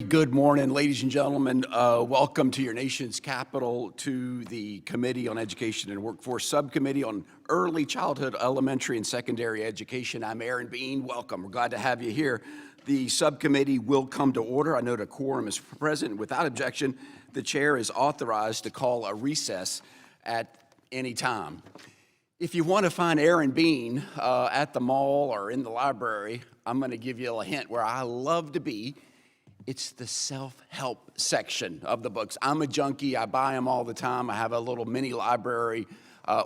good morning, ladies and gentlemen. Welcome to your nation's capital, to the Committee on Education and Workforce Subcommittee on Early Childhood, Elementary, and Secondary Education. I'm Aaron Bean. Welcome. We're glad to have you here. The subcommittee will come to order. I note a quorum is present. Without objection, the chair is authorized to call a recess at any time. If you want to find Aaron Bean at the mall or in the library, I'm going to give you a hint where I love to be. It's the self-help section of the books. I'm a junkie. I buy them all the time. I have a little mini library.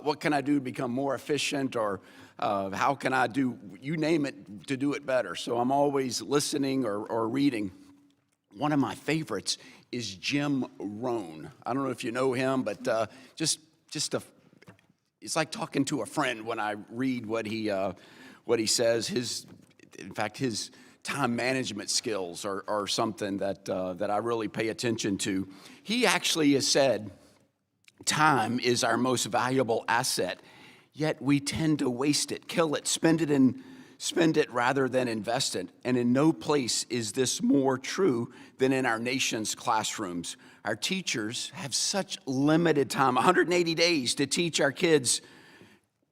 What can I do to become more efficient, or how can I do, you name it, to do it better? So I'm always listening or reading. One of my favorites is Jim Rohn. I don't know if you know him, but it's like talking to a friend when I read what he says. His time management skills are something that I really pay attention to. He actually has said, time is our most valuable asset, yet we tend to waste it, kill it, spend it rather than invest it. And in no place is this more true than in our nation's classrooms. Our teachers have such limited time, 180 days to teach our kids,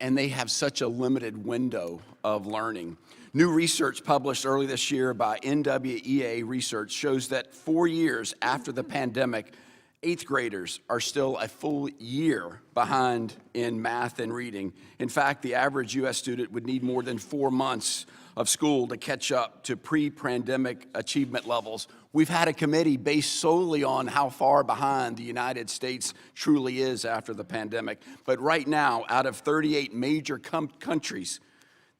and they have such a limited window of learning. New research published early this year by NWEA Research shows that 4 years after the pandemic, 8th graders are still a full year behind in math and reading. In fact, the average U.S. student would need more than 4 months of school to catch up to pre-pandemic achievement levels. We've had a committee based solely on how far behind the United States truly is after the pandemic. But right now, out of 38 major countries,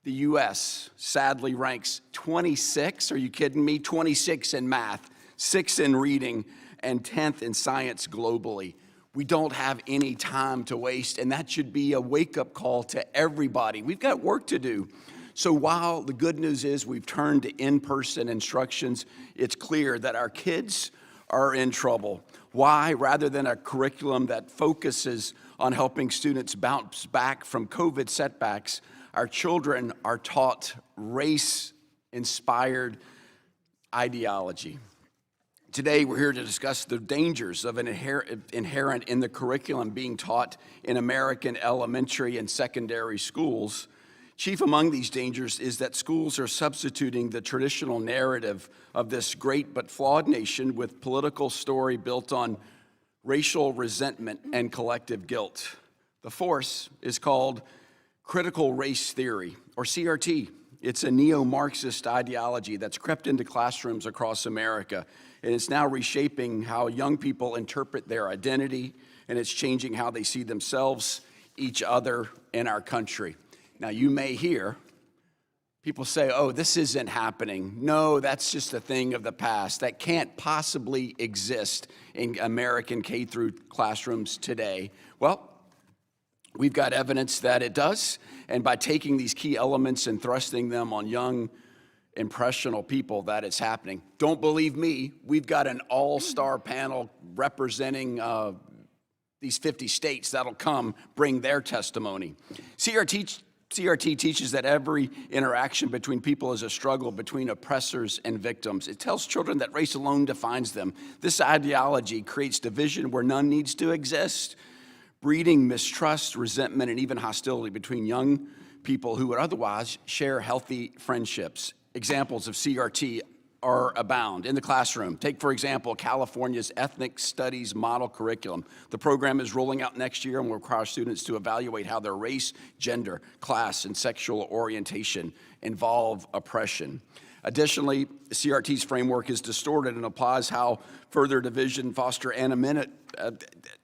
the U.S. sadly ranks 26, are you kidding me? 26 in math, 6 in reading, and 10th in science globally. We don't have any time to waste, and that should be a wake-up call to everybody. We've got work to do. So while the good news is we've turned to in-person instructions, it's clear that our kids are in trouble. Why? Rather than a curriculum that focuses on helping students bounce back from COVID setbacks, our children are taught race-inspired ideology. Today, we're here to discuss the dangers of an inherent in the curriculum being taught in American elementary and secondary schools. Chief among these dangers is that schools are substituting the traditional narrative of this great but flawed nation with political story built on racial resentment and collective guilt. The force is called critical race theory, or CRT. It's a neo-Marxist ideology that's crept into classrooms across America, and it's now reshaping how young people interpret their identity, and it's changing how they see themselves, each other, and our country. Now, you may hear people say, oh, this isn't happening. No, that's just a thing of the past. That can't possibly exist in American K through classrooms today. Well, we've got evidence that it does, and by taking these key elements and thrusting them on young, impressionable people, that it's happening. Don't believe me, we've got an all-star panel representing these 50 states that'll come bring their testimony. CRT teaches that every interaction between people is a struggle between oppressors and victims. It tells children that race alone defines them. This ideology creates division where none needs to exist, breeding mistrust, resentment, and even hostility between young people who would otherwise share healthy friendships. Examples of CRT are abound in the classroom. Take, for example, California's Ethnic Studies Model Curriculum. The program is rolling out next year and will require students to evaluate how their race, gender, class, and sexual orientation involve oppression. Additionally, CRT's framework is distorted and applies how further division foster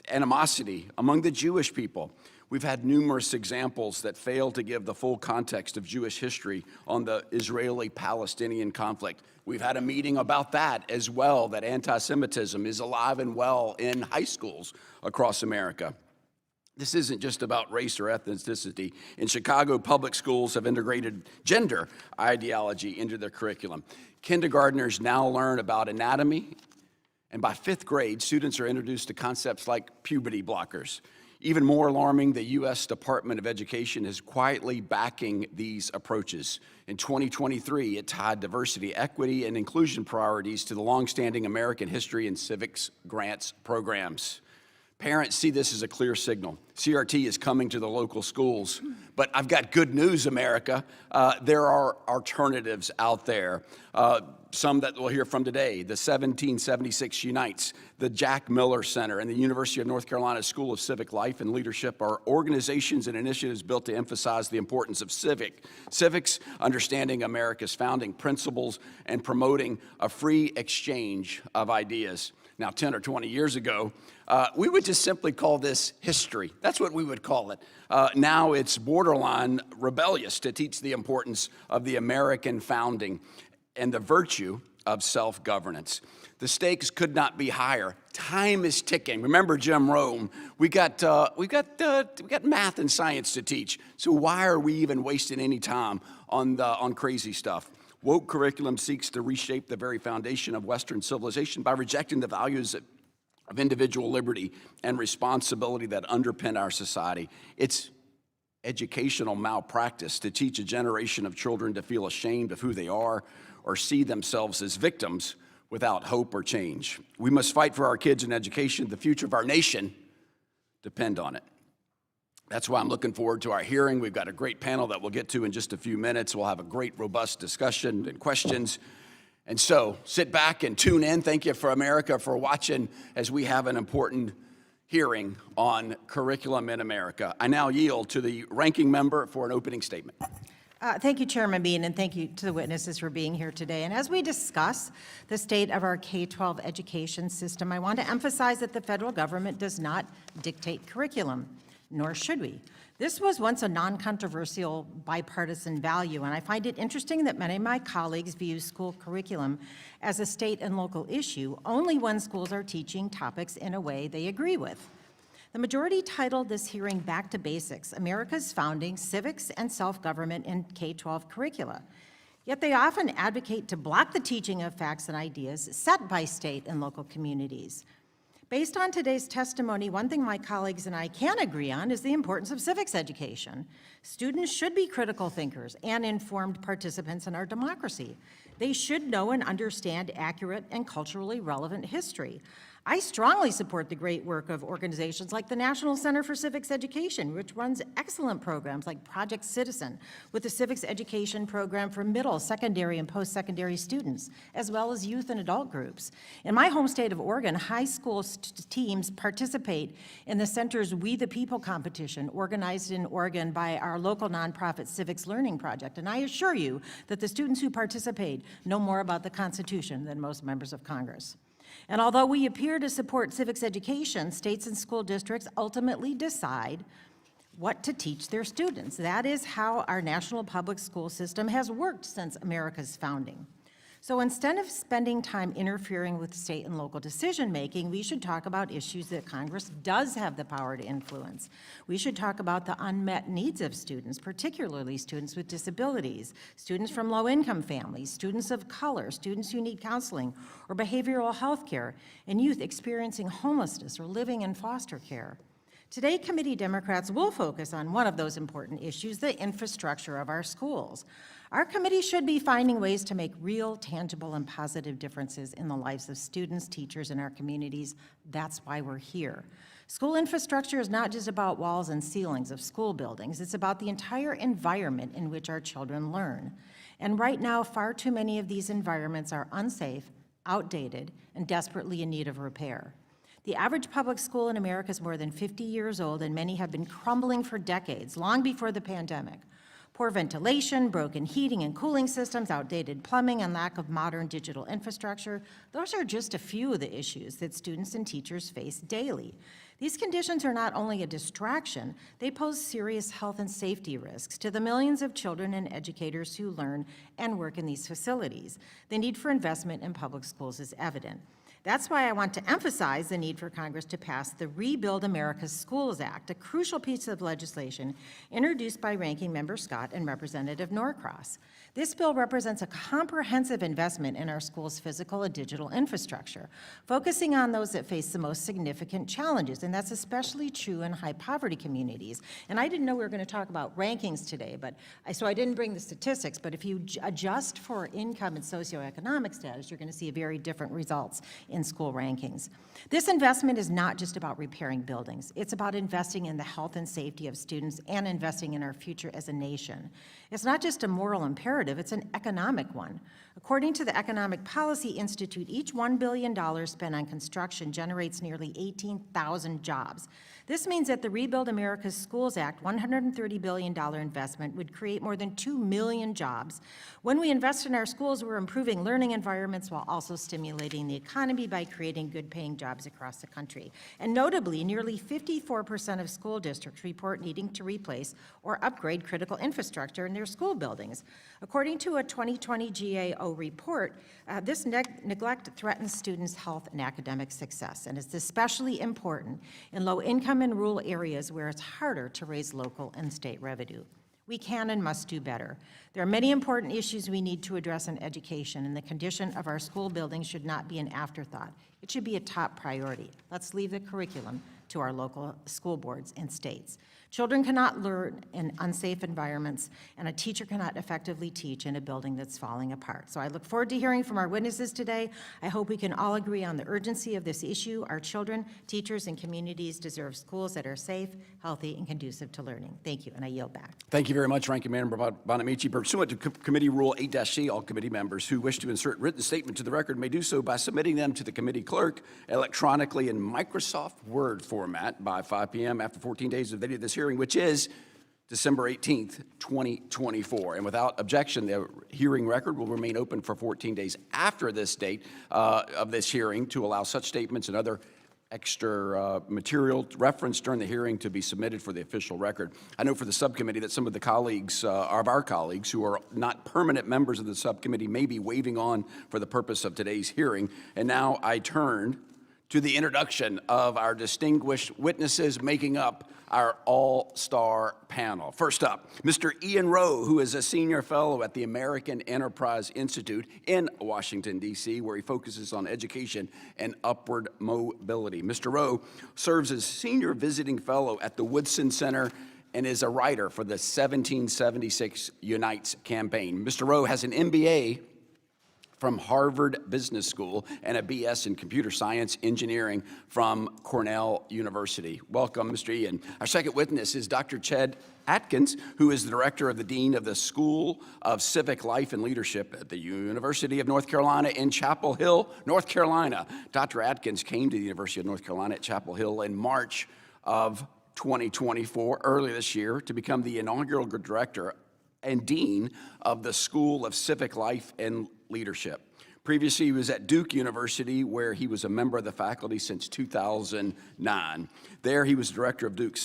animosity among the Jewish people. We've had numerous examples that fail to give the full context of Jewish history on the Israeli-Palestinian conflict. We've had a meeting about that as well, that anti-Semitism is alive and well in high schools across America. This isn't just about race or ethnicity. In Chicago, public schools have integrated gender ideology into their curriculum. Kindergartners now learn about anatomy, and by 5th grade, students are introduced to concepts like puberty blockers. Even more alarming, the U.S. Department of Education is quietly backing these approaches. In 2023, it tied diversity, equity, and inclusion priorities to the longstanding American history and civics grants programs. Parents see this as a clear signal. CRT is coming to the local schools. But I've got good news, America. There are alternatives out there. Some that we'll hear from today. The 1776 Unites, the Jack Miller Center, and the University of North Carolina School of Civic Life and Leadership are organizations and initiatives built to emphasize the importance of civics, understanding America's founding principles, and promoting a free exchange of ideas. Now, 10 or 20 years ago, we would just simply call this history. That's what we would call it. Now it's borderline rebellious to teach the importance of the American founding and the virtue of self-governance. The stakes could not be higher. Time is ticking. Remember Jim Rowe? We got math and science to teach. So why are we even wasting any time on crazy stuff? Woke curriculum seeks to reshape the very foundation of Western civilization by rejecting the values of individual liberty and responsibility that underpin our society. It's educational malpractice to teach a generation of children to feel ashamed of who they are or see themselves as victims without hope or change. We must fight for our kids in education. The future of our nation depend on it. That's why I'm looking forward to our hearing. We've got a great panel that we'll get to in just a few minutes. We'll have a great, robust discussion and questions. And so sit back and tune in. Thank you for America for watching as we have an important hearing on curriculum in America. I now yield to the ranking member for an opening statement. Thank you, Chairman Bean, and thank you to the witnesses for being here today. And as we discuss the state of our K-12 education system, I want to emphasize that the federal government does not dictate curriculum, nor should we. This was once a non-controversial bipartisan value, and I find it interesting that many of my colleagues view school curriculum as a state and local issue only when schools are teaching topics in a way they agree with. The majority titled this hearing Back to Basics, America's Founding, Civics, and Self-Government in K-12 Curricula. Yet they often advocate to block the teaching of facts and ideas set by state and local communities. Based on today's testimony, one thing my colleagues and I can agree on is the importance of civics education. Students should be critical thinkers and informed participants in our democracy. They should know and understand accurate and culturally relevant history. I strongly support the great work of organizations like the National Center for Civics Education, which runs excellent programs like Project Citizen, with a civics education program for middle, secondary, and post-secondary students, as well as youth and adult groups. In my home state of Oregon, high school teams participate in the center's We the People competition, organized in Oregon by our local nonprofit Civics Learning Project. And I assure you that the students who participate know more about the Constitution than most members of Congress. And although we appear to support civics education, states and school districts ultimately decide what to teach their students. That is how our national public school system has worked since America's founding. So instead of spending time interfering with state and local decision-making, we should talk about issues that Congress does have the power to influence. We should talk about the unmet needs of students, particularly students with disabilities, students from low-income families, students of color, students who need counseling or behavioral health care, and youth experiencing homelessness or living in foster care. Today, committee Democrats will focus on one of those important issues, the infrastructure of our schools. Our committee should be finding ways to make real, tangible, and positive differences in the lives of students, teachers, and our communities. That's why we're here. School infrastructure is not just about walls and ceilings of school buildings. It's about the entire environment in which our children learn. And right now, far too many of these environments are unsafe, outdated, and desperately in need of repair. The average public school in America is more than 50 years old, and many have been crumbling for decades, long before the pandemic. Poor ventilation, broken heating and cooling systems, outdated plumbing, and lack of modern digital infrastructure, those are just a few of the issues that students and teachers face daily. These conditions are not only a distraction, they pose serious health and safety risks to the millions of children and educators who learn and work in these facilities. The need for investment in public schools is evident. That's why I want to emphasize the need for Congress to pass the Rebuild America's Schools Act, a crucial piece of legislation introduced by Ranking Member Scott and Representative Norcross. This bill represents a comprehensive investment in our schools' physical and digital infrastructure, focusing on those that face the most significant challenges, and that's especially true in high-poverty communities. And I didn't know we were going to talk about rankings today, so I didn't bring the statistics, but if you adjust for income and socioeconomic status, you're going to see very different results in school rankings. This investment is not just about repairing buildings. It's about investing in the health and safety of students and investing in our future as a nation. It's not just a moral imperative, it's an economic one. According to the Economic Policy Institute, each $1 billion spent on construction generates nearly 18,000 jobs. This means that the Rebuild America's Schools Act $130 billion investment would create more than 2 million jobs. When we invest in our schools, we're improving learning environments while also stimulating the economy by creating good-paying jobs across the country. And notably, nearly 54% of school districts report needing to replace or upgrade critical infrastructure in their school buildings. According to a 2020 GAO report, this neglect threatens students' health and academic success, and it's especially important in low-income and rural areas where it's harder to raise local and state revenue. We can and must do better. There are many important issues we need to address in education, and the condition of our school buildings should not be an afterthought. It should be a top priority. Let's leave the curriculum to our local school boards and states. Children cannot learn in unsafe environments, and a teacher cannot effectively teach in a building that's falling apart. So I look forward to hearing from our witnesses today. I hope we can all agree on the urgency of this issue. Our children, teachers, and communities deserve schools that are safe, healthy, and conducive to learning. Thank you, and I yield back. Thank you very much, Ranking Member Bonamici. Pursuant to Committee Rule 8-C, all committee members who wish to insert written statement to the record may do so by submitting them to the committee clerk electronically in Microsoft Word format by 5 p.m. after 14 days of the date of this hearing, which is December 18th, 2024. And without objection, the hearing record will remain open for 14 days after this date of this hearing to allow such statements and other extra material referenced during the hearing to be submitted for the official record. I know for the subcommittee that some of the colleagues, of our colleagues who are not permanent members of the subcommittee may be waving on for the purpose of today's hearing. And now I turn to the introduction of our distinguished witnesses making up our all-star panel. First up, Mr. Ian Rowe, who is a senior fellow at the American Enterprise Institute in Washington, D.C., where he focuses on education and upward mobility. Mr. Rowe serves as senior visiting fellow at the Woodson Center and is a writer for the 1776 Unites campaign. Mr. Rowe has an MBA from Harvard Business School and a BS in Computer Science Engineering from Cornell University. Welcome, Mr. Ian. Our second witness is Dr. Ched Atkins, who is the director of the Dean of the School of Civic Life and Leadership at the University of North Carolina in Chapel Hill, North Carolina. Dr. Atkins came to the University of North Carolina at Chapel Hill in March of 2024, early this year, to become the inaugural director and dean of the School of Civic Life and Leadership. Previously, he was at Duke University, where he was a member of the faculty since 2009. There, he was director of Duke's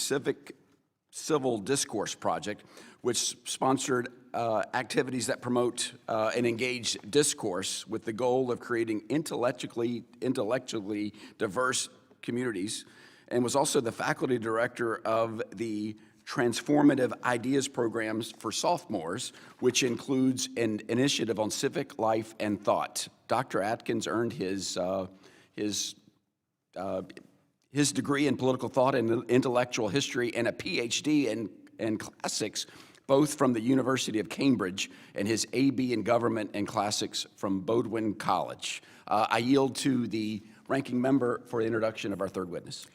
Civil Discourse Project, which sponsored activities that promote and engage discourse with the goal of creating intellectually diverse communities, and was also the faculty director of the Transformative Ideas Programs for Sophomores, which includes an initiative on civic life and thought. Dr. Atkins earned his degree in political thought and intellectual history and a PhD in classics, both from the University of Cambridge, and his AB in government and classics from Bowdoin College. I yield to the ranking member for the introduction of our third witness.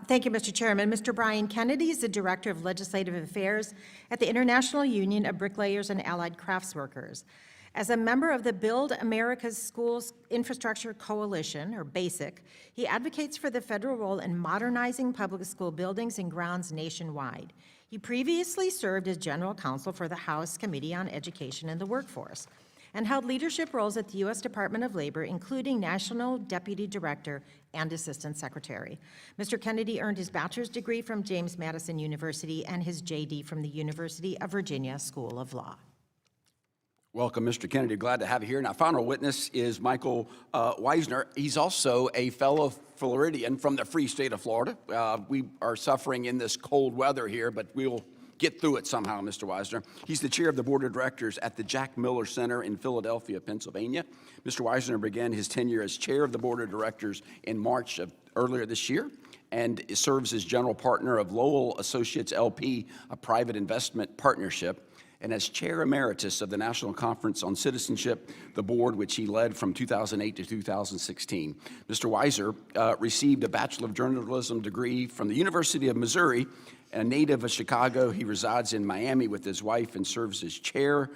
Thank you, Mr. Chairman. Mr. Brian Kennedy is the Director of Legislative Affairs at the International Union of Bricklayers and Allied Craftworkers. As a member of the Build America's Schools Infrastructure Coalition, or BASIC, he advocates for the federal role in modernizing public school buildings and grounds nationwide. He previously served as General Counsel for the House Committee on Education and the Workforce, and held leadership roles at the U.S. Department of Labor, including National Deputy Director and Assistant Secretary. Mr. Kennedy earned his bachelor's degree from James Madison University and his JD from the University of Virginia School of Law. Welcome, Mr. Kennedy. Glad to have you here. Now, final witness is Michael Weiser. He's also a fellow Floridian from the free state of Florida. We are suffering in this cold weather here, but we'll get through it somehow, Mr. Weiser. He's the chair of the board of directors at the Jack Miller Center in Philadelphia, Pennsylvania. Mr. Weiser began his tenure as chair of the board of directors in March of earlier this year, and serves as general partner of Lowell Associates LP, a private investment partnership, and as chair emeritus of the National Conference on Citizenship, the board which he led from 2008 to 2016. Mr. Weiser received a Bachelor of Journalism degree from the University of Missouri. A native of Chicago, he resides in Miami with his wife and serves as chair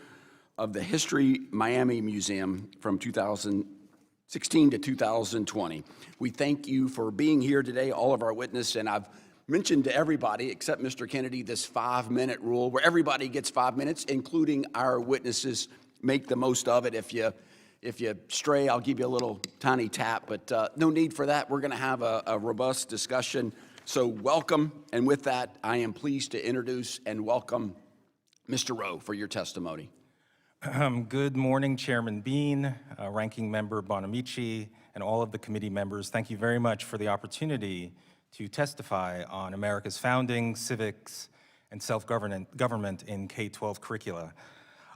of the History Miami Museum from 2016 to 2020. We thank you for being here today, all of our witnesses, and I've mentioned to everybody except Mr. Kennedy this 5-minute rule where everybody gets 5 minutes, including our witnesses. Make the most of it. If you stray, I'll give you a little tiny tap, but no need for that. We're going to have a robust discussion. So welcome, and with that, I am pleased to introduce and welcome Mr. Rowe for your testimony. Good morning, Chairman Bean, Ranking Member Bonamici, and all of the committee members. Thank you very much for the opportunity to testify on America's founding, civics, and self-government in K-12 curricula.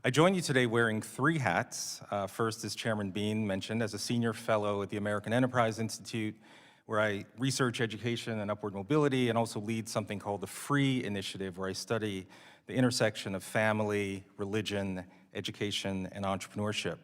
I join you today wearing 3 hats. First, as Chairman Bean mentioned, as a senior fellow at the American Enterprise Institute, where I research education and upward mobility, and also lead something called the FREE Initiative, where I study the intersection of family, religion, education, and entrepreneurship.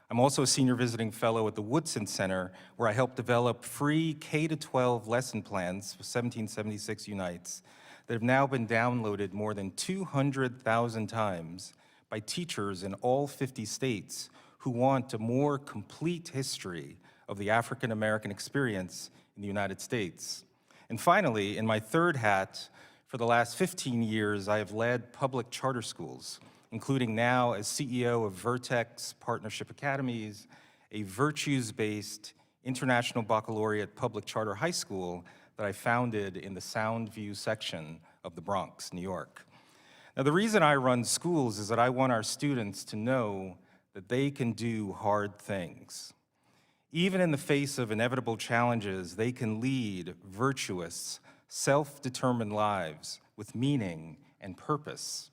I'm also a senior visiting fellow at the Woodson Center, where I help develop free K-12 lesson plans, 1776 Unites, that have now been downloaded more than 200,000 times by teachers in all 50 states who want a more complete history of the African American experience in the United States. And finally, in my 3rd hat, for the last 15 years, I have led public charter schools, including now as CEO of Vertex Partnership Academies, a virtues-based international baccalaureate public charter high school that I founded in the Soundview section of the Bronx, New York. Now, the reason I run schools is that I want our students to know that they can do hard things. Even in the face of inevitable challenges, they can lead virtuous, self-determined lives with meaning and purpose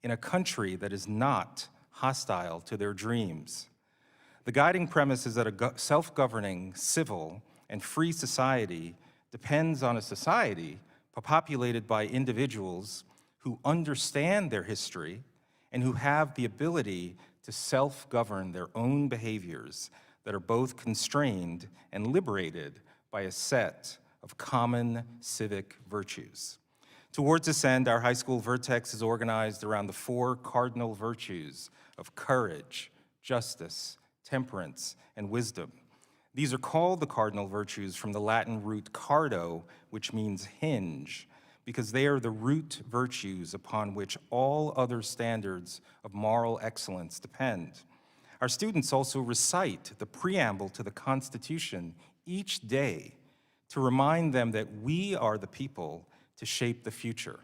in a country that is not hostile to their dreams. The guiding premise is that a self-governing, civil, and free society depends on a society populated by individuals who understand their history and who have the ability to self-govern their own behaviors that are both constrained and liberated by a set of common civic virtues. Towards this end, our high school Vertex is organized around the 4 cardinal virtues of courage, justice, temperance, and wisdom. These are called the cardinal virtues from the Latin root cardo, which means hinge, because they are the root virtues upon which all other standards of moral excellence depend. Our students also recite the preamble to the Constitution each day to remind them that we are the people to shape the future.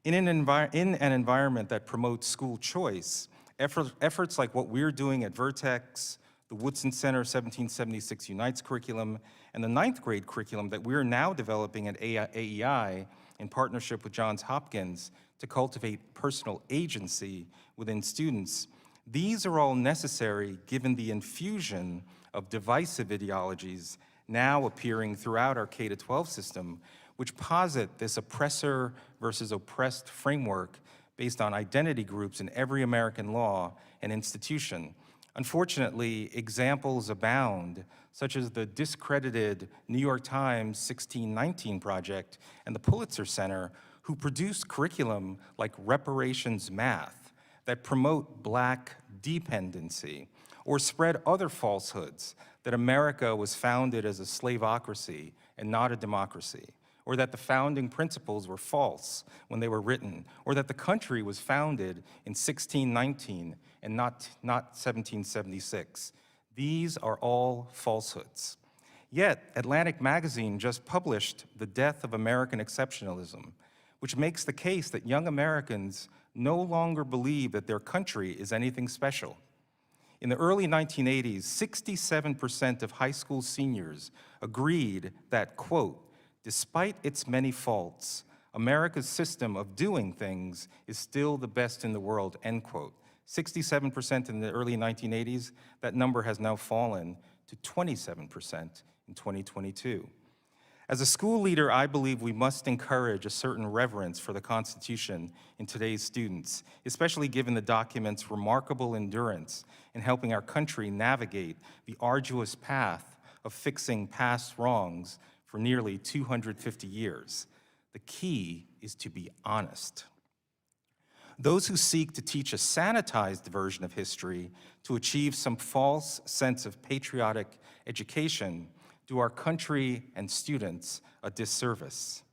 In an environment that promotes school choice, efforts like what we're doing at Vertex, the Woodson Center 1776 Unites curriculum, and the 9th grade curriculum that we're now developing at AEI in partnership with Johns Hopkins to cultivate personal agency within students, these are all necessary given the infusion of divisive ideologies now appearing throughout our K-12 system, which posit this oppressor versus oppressed framework based on identity groups in every American law and institution. Unfortunately, examples abound, such as the discredited New York Times 1619 Project and the Pulitzer Center, who produce curriculum like reparations math that promote Black dependency, or spread other falsehoods that America was founded as a slaveocracy and not a democracy, or that the founding principles were false when they were written, or that the country was founded in 1619 and not 1776. These are all falsehoods. Yet, Atlantic Magazine just published The Death of American Exceptionalism, which makes the case that young Americans no longer believe that their country is anything special. In the early 1980s, 67% of high school seniors agreed that, quote, despite its many faults, America's system of doing things is still the best in the world, end quote. 67% in the early 1980s, that number has now fallen to 27% in 2022. As a school leader, I believe we must encourage a certain reverence for the Constitution in today's students, especially given the document's remarkable endurance in helping our country navigate the arduous path of fixing past wrongs for nearly 250 years. The key is to be honest. Those who seek to teach a sanitized version of history to achieve some false sense of patriotic education do our country and students a disservice.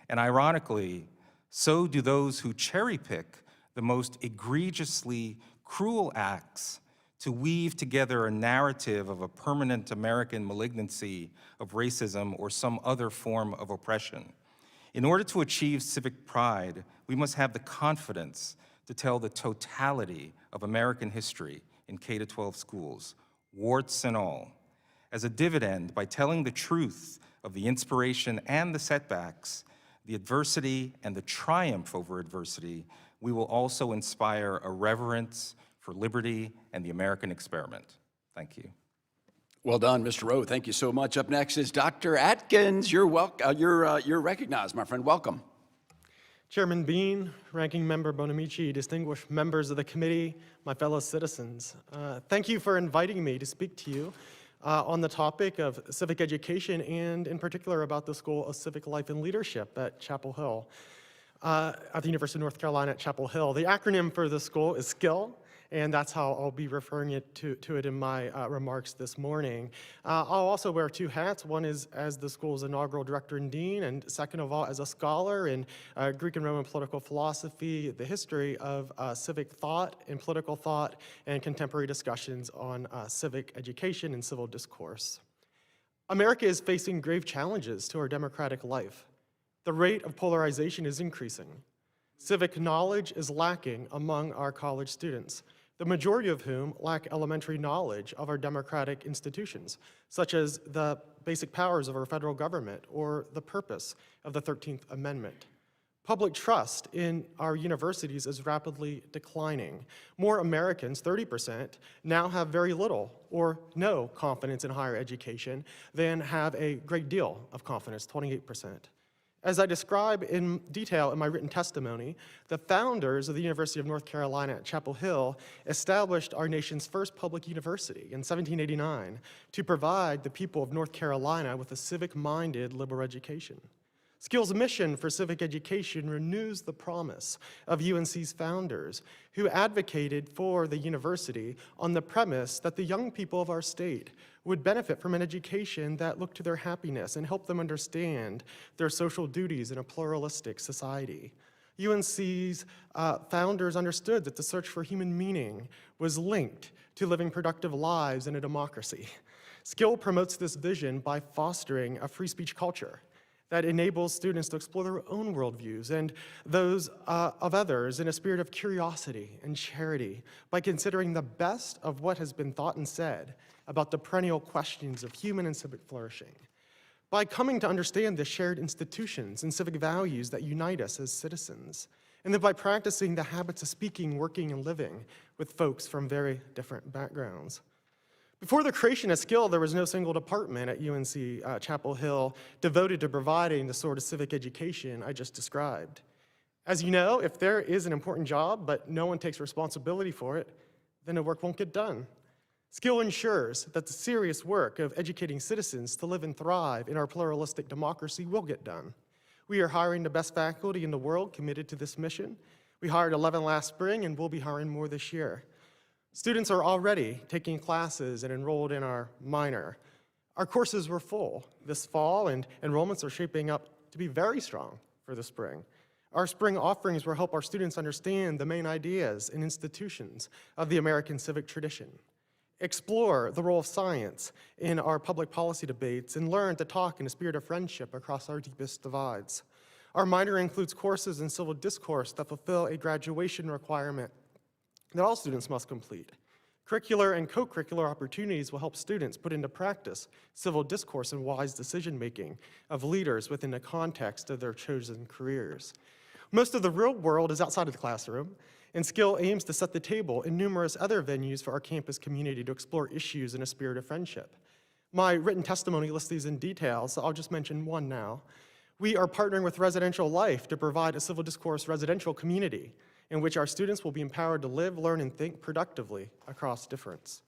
And ironically, so do those who cherry-pick the most egregiously cruel acts to weave together a narrative of a permanent American malignancy of racism or some other form of oppression. In order to achieve civic pride, we must have the confidence to tell the totality of American history in K-12 schools, warts and all. As a dividend, by telling the truth of the inspiration and the setbacks, the adversity and the triumph over adversity, we will also inspire a reverence for liberty and the American experiment. Thank you. Well done, Mr. Rowe. Thank you so much. Up next is Dr. Atkins. You're recognized, my friend. Welcome. Chairman Bean, Ranking Member Bonamici, distinguished members of the committee, my fellow citizens. Thank you for inviting me to speak to you on the topic of civic education and in particular about the School of Civic Life and Leadership at Chapel Hill, at the University of North Carolina at Chapel Hill. The acronym for the school is SKILL, and that's how I'll be referring to it in my remarks this morning. I'll also wear two hats. One is as the school's inaugural director and dean, and second of all, as a scholar in Greek and Roman political philosophy, the history of civic thought and political thought, and contemporary discussions on civic education and civil discourse. America is facing grave challenges to our democratic life. The rate of polarization is increasing. Civic knowledge is lacking among our college students, the majority of whom lack elementary knowledge of our democratic institutions, such as the basic powers of our federal government or the purpose of the 13th Amendment. Public trust in our universities is rapidly declining. More Americans, 30%, now have very little or no confidence in higher education than have a great deal of confidence, 28%. As I describe in detail in my written testimony, the founders of the University of North Carolina at Chapel Hill established our nation's first public university in 1789 to provide the people of North Carolina with a civic-minded liberal education. Skill's mission for civic education renews the promise of UNC's founders, who advocated for the university on the premise that the young people of our state would benefit from an education that looked to their happiness and helped them understand their social duties in a pluralistic society. UNC's founders understood that the search for human meaning was linked to living productive lives in a democracy. Skill promotes this vision by fostering a free speech culture that enables students to explore their own worldviews and those of others in a spirit of curiosity and charity by considering the best of what has been thought and said about the perennial questions of human and civic flourishing. By coming to understand the shared institutions and civic values that unite us as citizens, and then by practicing the habits of speaking, working, and living with folks from very different backgrounds. Before the creation of Skill, there was no single department at UNC Chapel Hill devoted to providing the sort of civic education I just described. As you know, if there is an important job, but no one takes responsibility for it, then the work won't get done. Skill ensures that the serious work of educating citizens to live and thrive in our pluralistic democracy will get done. We are hiring the best faculty in the world committed to this mission. We hired 11 last spring, and we'll be hiring more this year. Students are already taking classes and enrolled in our minor. Our courses were full this fall, and enrollments are shaping up to be very strong for the spring. Our spring offerings will help our students understand the main ideas and institutions of the American civic tradition, explore the role of science in our public policy debates, and learn to talk in a spirit of friendship across our deepest divides. Our minor includes courses in civil discourse that fulfill a graduation requirement that all students must complete. Curricular and co-curricular opportunities will help students put into practice civil discourse and wise decision-making of leaders within the context of their chosen careers. Most of the real world is outside of the classroom, and Skill aims to set the table in numerous other venues for our campus community to explore issues in a spirit of friendship. My written testimony lists these in detail, so I'll just mention one now. We are partnering with Residential Life to provide a civil discourse residential community in which our students will be empowered to live, learn, and think productively across difference.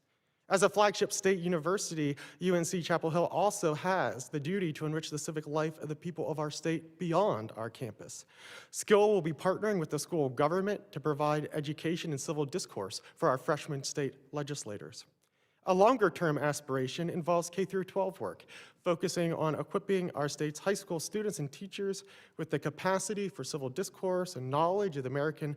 As a flagship state university, UNC Chapel Hill also has the duty to enrich the civic life of the people of our state beyond our campus. Skill will be partnering with the school government to provide education and civil discourse for our freshman state legislators. A longer-term aspiration involves K-12 work, focusing on equipping our state's high school students and teachers with the capacity for civil discourse and knowledge of the American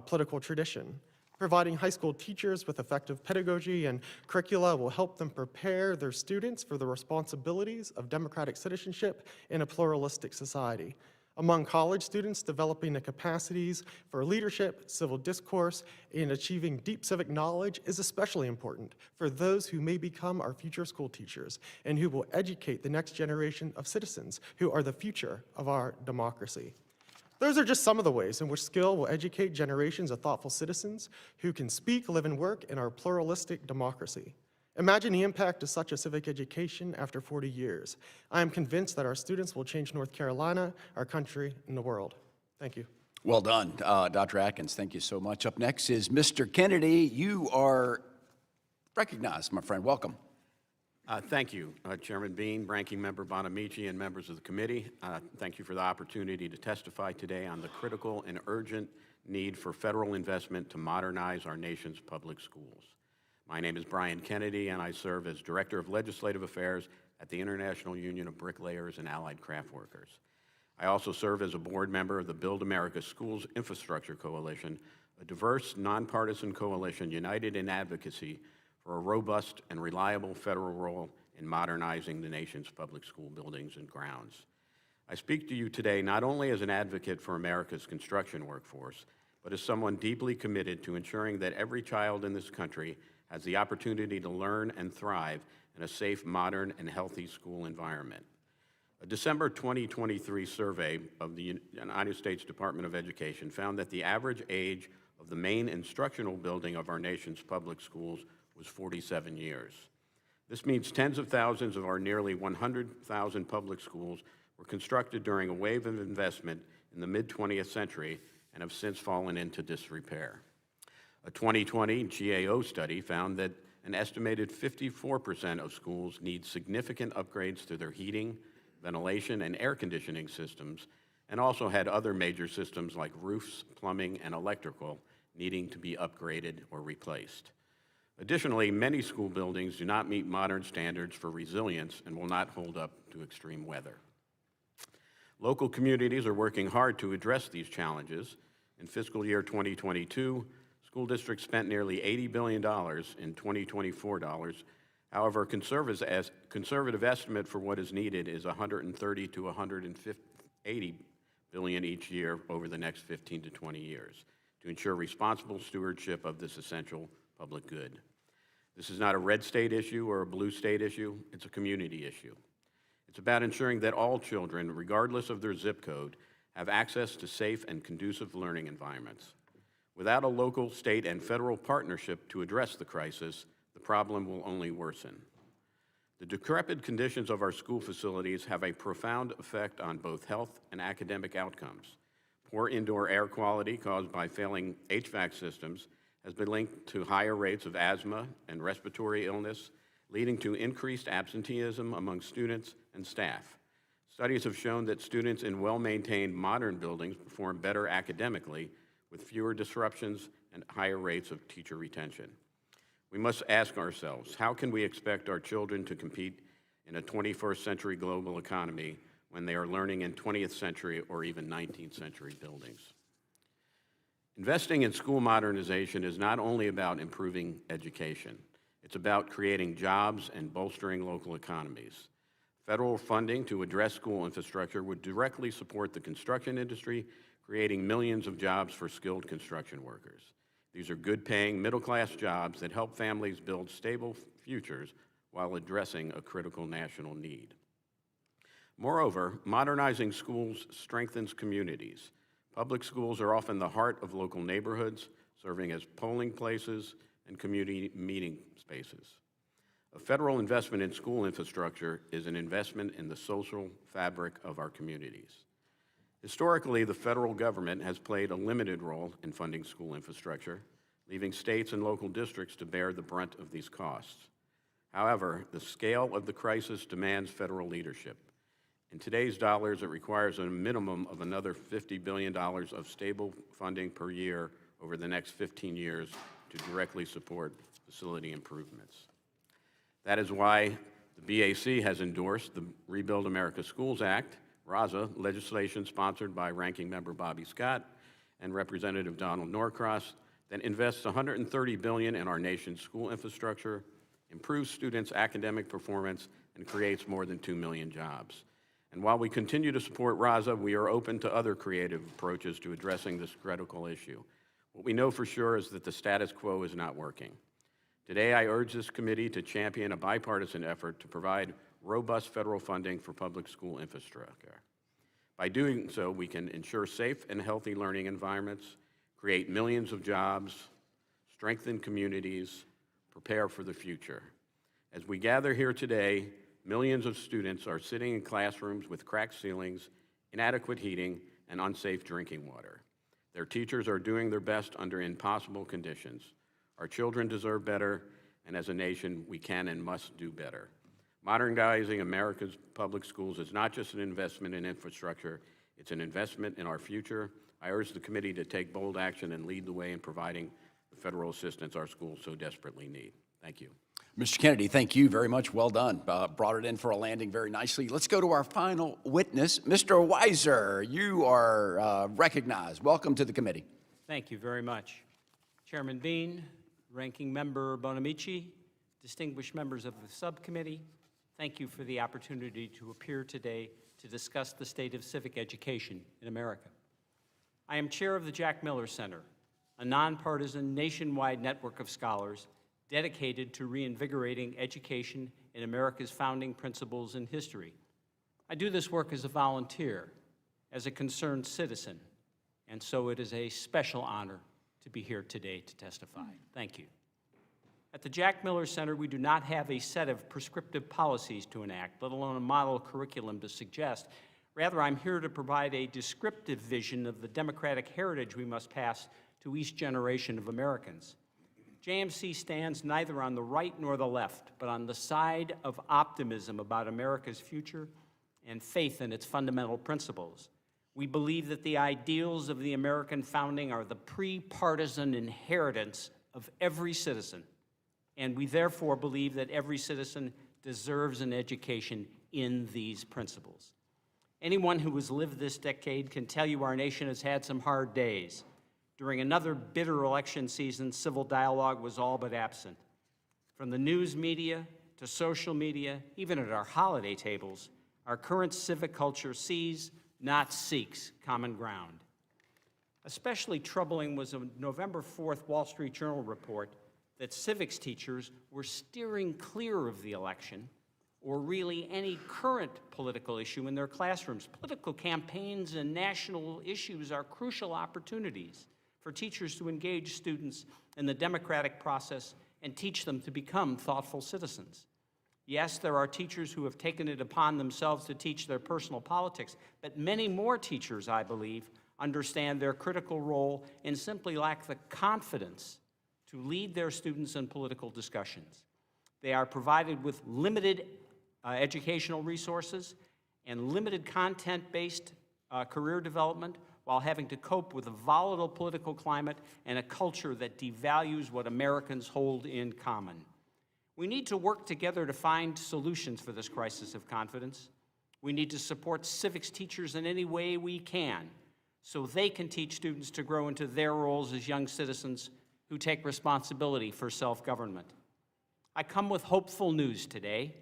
political tradition. Providing high school teachers with effective pedagogy and curricula will help them prepare their students for the responsibilities of democratic citizenship in a pluralistic society. Among college students, developing the capacities for leadership, civil discourse, and achieving deep civic knowledge is especially important for those who may become our future school teachers and who will educate the next generation of citizens who are the future of our democracy. Those are just some of the ways in which Skill will educate generations of thoughtful citizens who can speak, live, and work in our pluralistic democracy. Imagine the impact of such a civic education after 40 years. I am convinced that our students will change North Carolina, our country, and the world. Thank you. Well done, Dr. Atkins. Thank you so much. Up next is Mr. Kennedy. You are recognized, my friend. Welcome. Thank you, Chairman Bean, Ranking Member Bonamici, and members of the committee. Thank you for the opportunity to testify today on the critical and urgent need for federal investment to modernize our nation's public schools. My name is Brian Kennedy, and I serve as Director of Legislative Affairs at the International Union of Bricklayers and Allied Craftworkers. I also serve as a board member of the Build America Schools Infrastructure Coalition, a diverse, nonpartisan coalition united in advocacy for a robust and reliable federal role in modernizing the nation's public school buildings and grounds. I speak to you today not only as an advocate for America's construction workforce, but as someone deeply committed to ensuring that every child in this country has the opportunity to learn and thrive in a safe, modern, and healthy school environment. A December 2023 survey of the United States Department of Education found that the average age of the main instructional building of our nation's public schools was 47 years. This means tens of thousands of our nearly 100,000 public schools were constructed during a wave of investment in the mid-20th century and have since fallen into disrepair. A 2020 GAO study found that an estimated 54% of schools need significant upgrades to their heating, ventilation, and air conditioning systems, and also had other major systems like roofs, plumbing, and electrical needing to be upgraded or replaced. Additionally, many school buildings do not meet modern standards for resilience and will not hold up to extreme weather. Local communities are working hard to address these challenges. In fiscal year 2022, school districts spent nearly $80 billion in 2024 dollars. However, a conservative estimate for what is needed is $130 to $180 billion each year over the next 15 to 20 years to ensure responsible stewardship of this essential public good. This is not a red state issue or a blue state issue, it's a community issue. It's about ensuring that all children, regardless of their zip code, have access to safe and conducive learning environments. Without a local, state, and federal partnership to address the crisis, the problem will only worsen. The decrepit conditions of our school facilities have a profound effect on both health and academic outcomes. Poor indoor air quality caused by failing HVAC systems has been linked to higher rates of asthma and respiratory illness, leading to increased absenteeism among students and staff. Studies have shown that students in well-maintained modern buildings perform better academically with fewer disruptions and higher rates of teacher retention. We must ask ourselves, how can we expect our children to compete in a 21st century global economy when they are learning in 20th century or even 19th century buildings? Investing in school modernization is not only about improving education, it's about creating jobs and bolstering local economies. Federal funding to address school infrastructure would directly support the construction industry, creating millions of jobs for skilled construction workers. These are good-paying, middle-class jobs that help families build stable futures while addressing a critical national need. Moreover, modernizing schools strengthens communities. Public schools are often the heart of local neighborhoods, serving as polling places and community meeting spaces. A federal investment in school infrastructure is an investment in the social fabric of our communities. Historically, the federal government has played a limited role in funding school infrastructure, leaving states and local districts to bear the brunt of these costs. However, the scale of the crisis demands federal leadership. In today's dollars, it requires a minimum of another $50 billion of stable funding per year over the next 15 years to directly support facility improvements. That is why the BAC has endorsed the Rebuild America Schools Act, RASA, legislation sponsored by Ranking Member Bobby Scott and Representative Donald Norcross that invests $130 billion in our nation's school infrastructure, improves students' academic performance, and creates more than 2 million jobs. And while we continue to support RASA, we are open to other creative approaches to addressing this critical issue. What we know for sure is that the status quo is not working. Today, I urge this committee to champion a bipartisan effort to provide robust federal funding for public school infrastructure. By doing so, we can ensure safe and healthy learning environments, create millions of jobs, strengthen communities, prepare for the future. As we gather here today, millions of students are sitting in classrooms with cracked ceilings, inadequate heating, and unsafe drinking water. Their teachers are doing their best under impossible conditions. Our children deserve better, and as a nation, we can and must do better. Modernizing America's public schools is not just an investment in infrastructure, it's an investment in our future. I urge the committee to take bold action and lead the way in providing the federal assistance our schools so desperately need. Thank you. Mr. Kennedy, thank you very much. Well done. Brought it in for a landing very nicely. Let's go to our final witness, Mr. Weiser. You are recognized. Welcome to the committee. Thank you very much. Chairman Bean, Ranking Member Bonamici, distinguished members of the subcommittee, thank you for the opportunity to appear today to discuss the state of civic education in America. I am chair of the Jack Miller Center, a nonpartisan nationwide network of scholars dedicated to reinvigorating education in America's founding principles and history. I do this work as a volunteer, as a concerned citizen, and so it is a special honor to be here today to testify. Thank you. At the Jack Miller Center, we do not have a set of prescriptive policies to enact, let alone a model curriculum to suggest. Rather, I'm here to provide a descriptive vision of the democratic heritage we must pass to each generation of Americans. JMC stands neither on the right nor the left, but on the side of optimism about America's future and faith in its fundamental principles. We believe that the ideals of the American founding are the pre-partisan inheritance of every citizen, and we therefore believe that every citizen deserves an education in these principles. Anyone who has lived this decade can tell you our nation has had some hard days. During another bitter election season, civil dialogue was all but absent. From the news media to social media, even at our holiday tables, our current civic culture sees, not seeks, common ground. Especially troubling was a November 4th Wall Street Journal report that civics teachers were steering clear of the election or really any current political issue in their classrooms. Political campaigns and national issues are crucial opportunities for teachers to engage students in the democratic process and teach them to become thoughtful citizens. Yes, there are teachers who have taken it upon themselves to teach their personal politics, but many more teachers, I believe, understand their critical role and simply lack the confidence to lead their students in political discussions. They are provided with limited educational resources and limited content-based career development while having to cope with a volatile political climate and a culture that devalues what Americans hold in common. We need to work together to find solutions for this crisis of confidence. We need to support civics teachers in any way we can so they can teach students to grow into their roles as young citizens who take responsibility for self-government. I come with hopeful news today.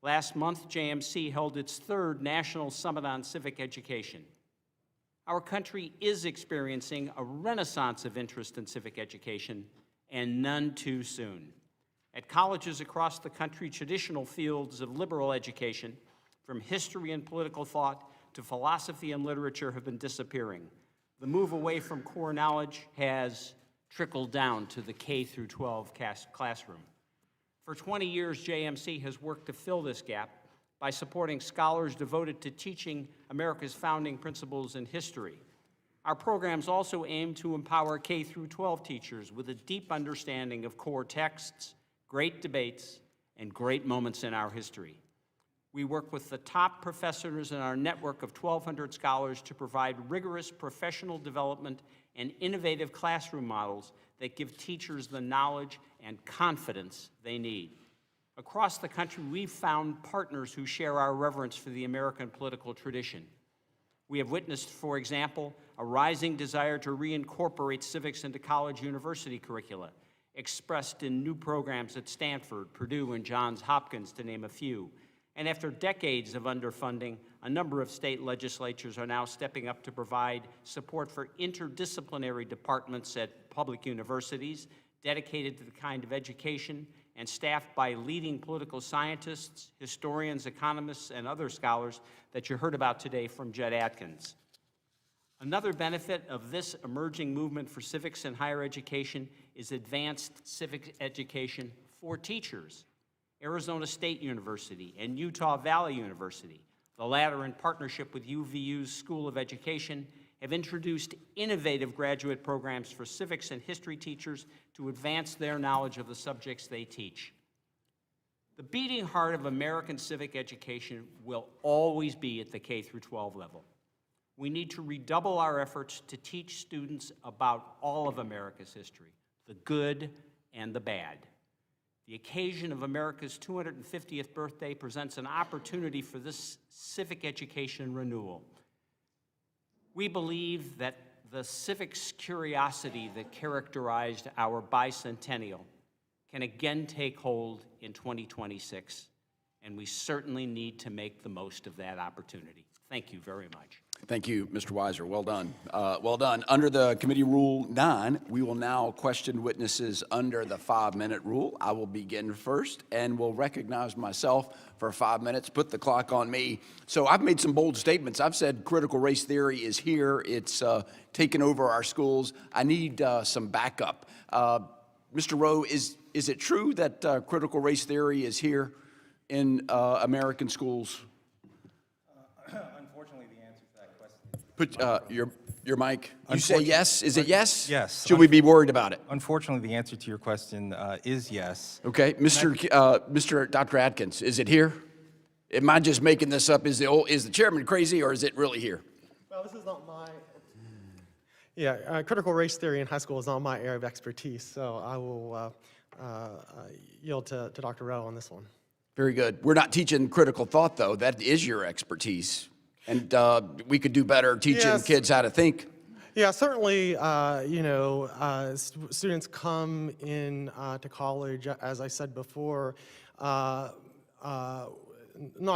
Last month, JMC held its third National Summit on Civic Education. Our country is experiencing a renaissance of interest in civic education, and none too soon. At colleges across the country, traditional fields of liberal education, from history and political thought to philosophy and literature, have been disappearing. The move away from core knowledge has trickled down to the K through 12 classroom. For 20 years, JMC has worked to fill this gap by supporting scholars devoted to teaching America's founding principles in history. Our programs also aim to empower K through 12 teachers with a deep understanding of core texts, great debates, and great moments in our history. We work with the top professors in our network of 1,200 scholars to provide rigorous professional development and innovative classroom models that give teachers the knowledge and confidence they need. Across the country, we've found partners who share our reverence for the American political tradition. We have witnessed, for example, a rising desire to reincorporate civics into college university curricula, expressed in new programs at Stanford, Purdue, and Johns Hopkins, to name a few. And after decades of underfunding, a number of state legislatures are now stepping up to provide support for interdisciplinary departments at public universities dedicated to the kind of education and staffed by leading political scientists, historians, economists, and other scholars that you heard about today from Judd Atkins. Another benefit of this emerging movement for civics in higher education is advanced civic education for teachers. Arizona State University and Utah Valley University, the latter in partnership with UVU's School of Education, have introduced innovative graduate programs for civics and history teachers to advance their knowledge of the subjects they teach. The beating heart of American civic education will always be at the K through 12 level. We need to redouble our efforts to teach students about all of America's history, the good and the bad. The occasion of America's 250th birthday presents an opportunity for this civic education renewal. We believe that the civics curiosity that characterized our bicentennial can again take hold in 2026, and we certainly need to make the most of that opportunity. Thank you very much. Thank you, Mr. Weiser. Well done. Well done. Under the Committee Rule 9, we will now question witnesses under the 5-minute rule. I will begin first and will recognize myself for 5 minutes, put the clock on me. So I've made some bold statements. I've said critical race theory is here. It's taken over our schools. I need some backup. Mr. Rowe, is it true that critical race theory is here in American schools? Unfortunately, the answer to that question. Put your mic. You say yes? Is it yes? Yes. Should we be worried about it? Unfortunately, the answer to your question is yes. Okay, Dr. Atkins, is it here? Am I just making this up? Is the chairman crazy, or is it really here? Well, this is not my... Yeah, critical race theory in high school is not my area of expertise, so I will yield to Dr. Rowe on this one. Very good. We're not teaching critical thought, though. That is your expertise. And we could do better teaching kids how to think. Yeah, certainly, students come in to college, as I said before, not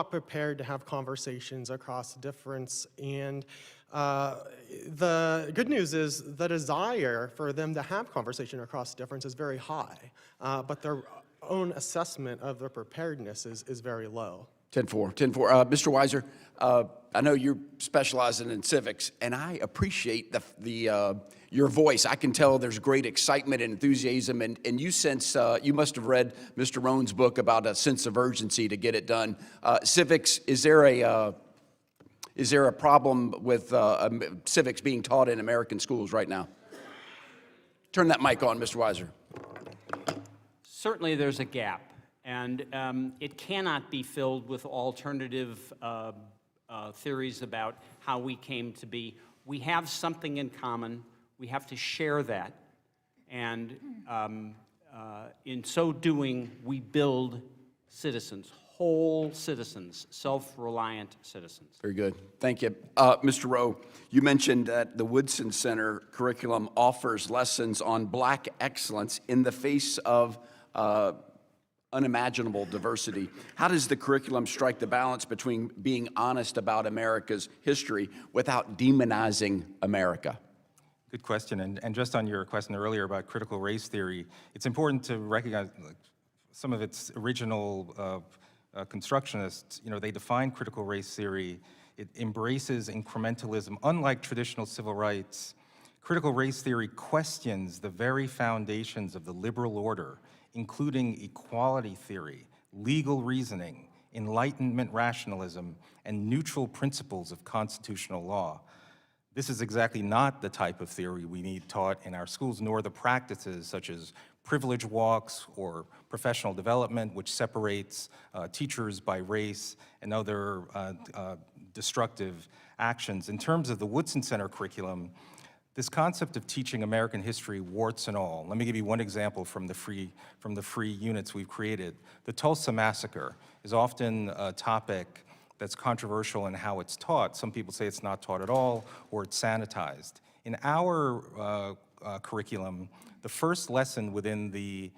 prepared to have conversations across difference. And the good news is the desire for them to have conversation across difference is very high, but their own assessment of their preparedness is very low. 10-4. Mr. Weiser, I know you're specializing in civics, and I appreciate your voice. I can tell there's great excitement and enthusiasm, and you sense, you must have read Mr. Roan's book about a sense of urgency to get it done. Civics, is there a problem with civics being taught in American schools right now? Turn that mic on, Mr. Weiser. Certainly there's a gap, and it cannot be filled with alternative theories about how we came to be. We have something in common. We have to share that, and in so doing, we build citizens, whole citizens, self-reliant citizens. Very good. Thank you. Mr. Rowe, you mentioned that the Woodson Center curriculum offers lessons on Black excellence in the face of unimaginable diversity. How does the curriculum strike the balance between being honest about America's history without demonizing America? Good question. And just on your question earlier about critical race theory, it's important to recognize some of its original constructionists, they define critical race theory. It embraces incrementalism. Unlike traditional civil rights, critical race theory questions the very foundations of the liberal order, including equality theory, legal reasoning, Enlightenment rationalism, and neutral principles of constitutional law. This is exactly not the type of theory we need taught in our schools, nor the practices such as privilege walks or professional development, which separates teachers by race and other destructive actions. In terms of the Woodson Center curriculum, this concept of teaching American history, warts and all. Let me give you one example from the free units we've created. The Tulsa Massacre is often a topic that's controversial in how it's taught. Some people say it's not taught at all, or it's sanitized. In our curriculum, the first lesson within the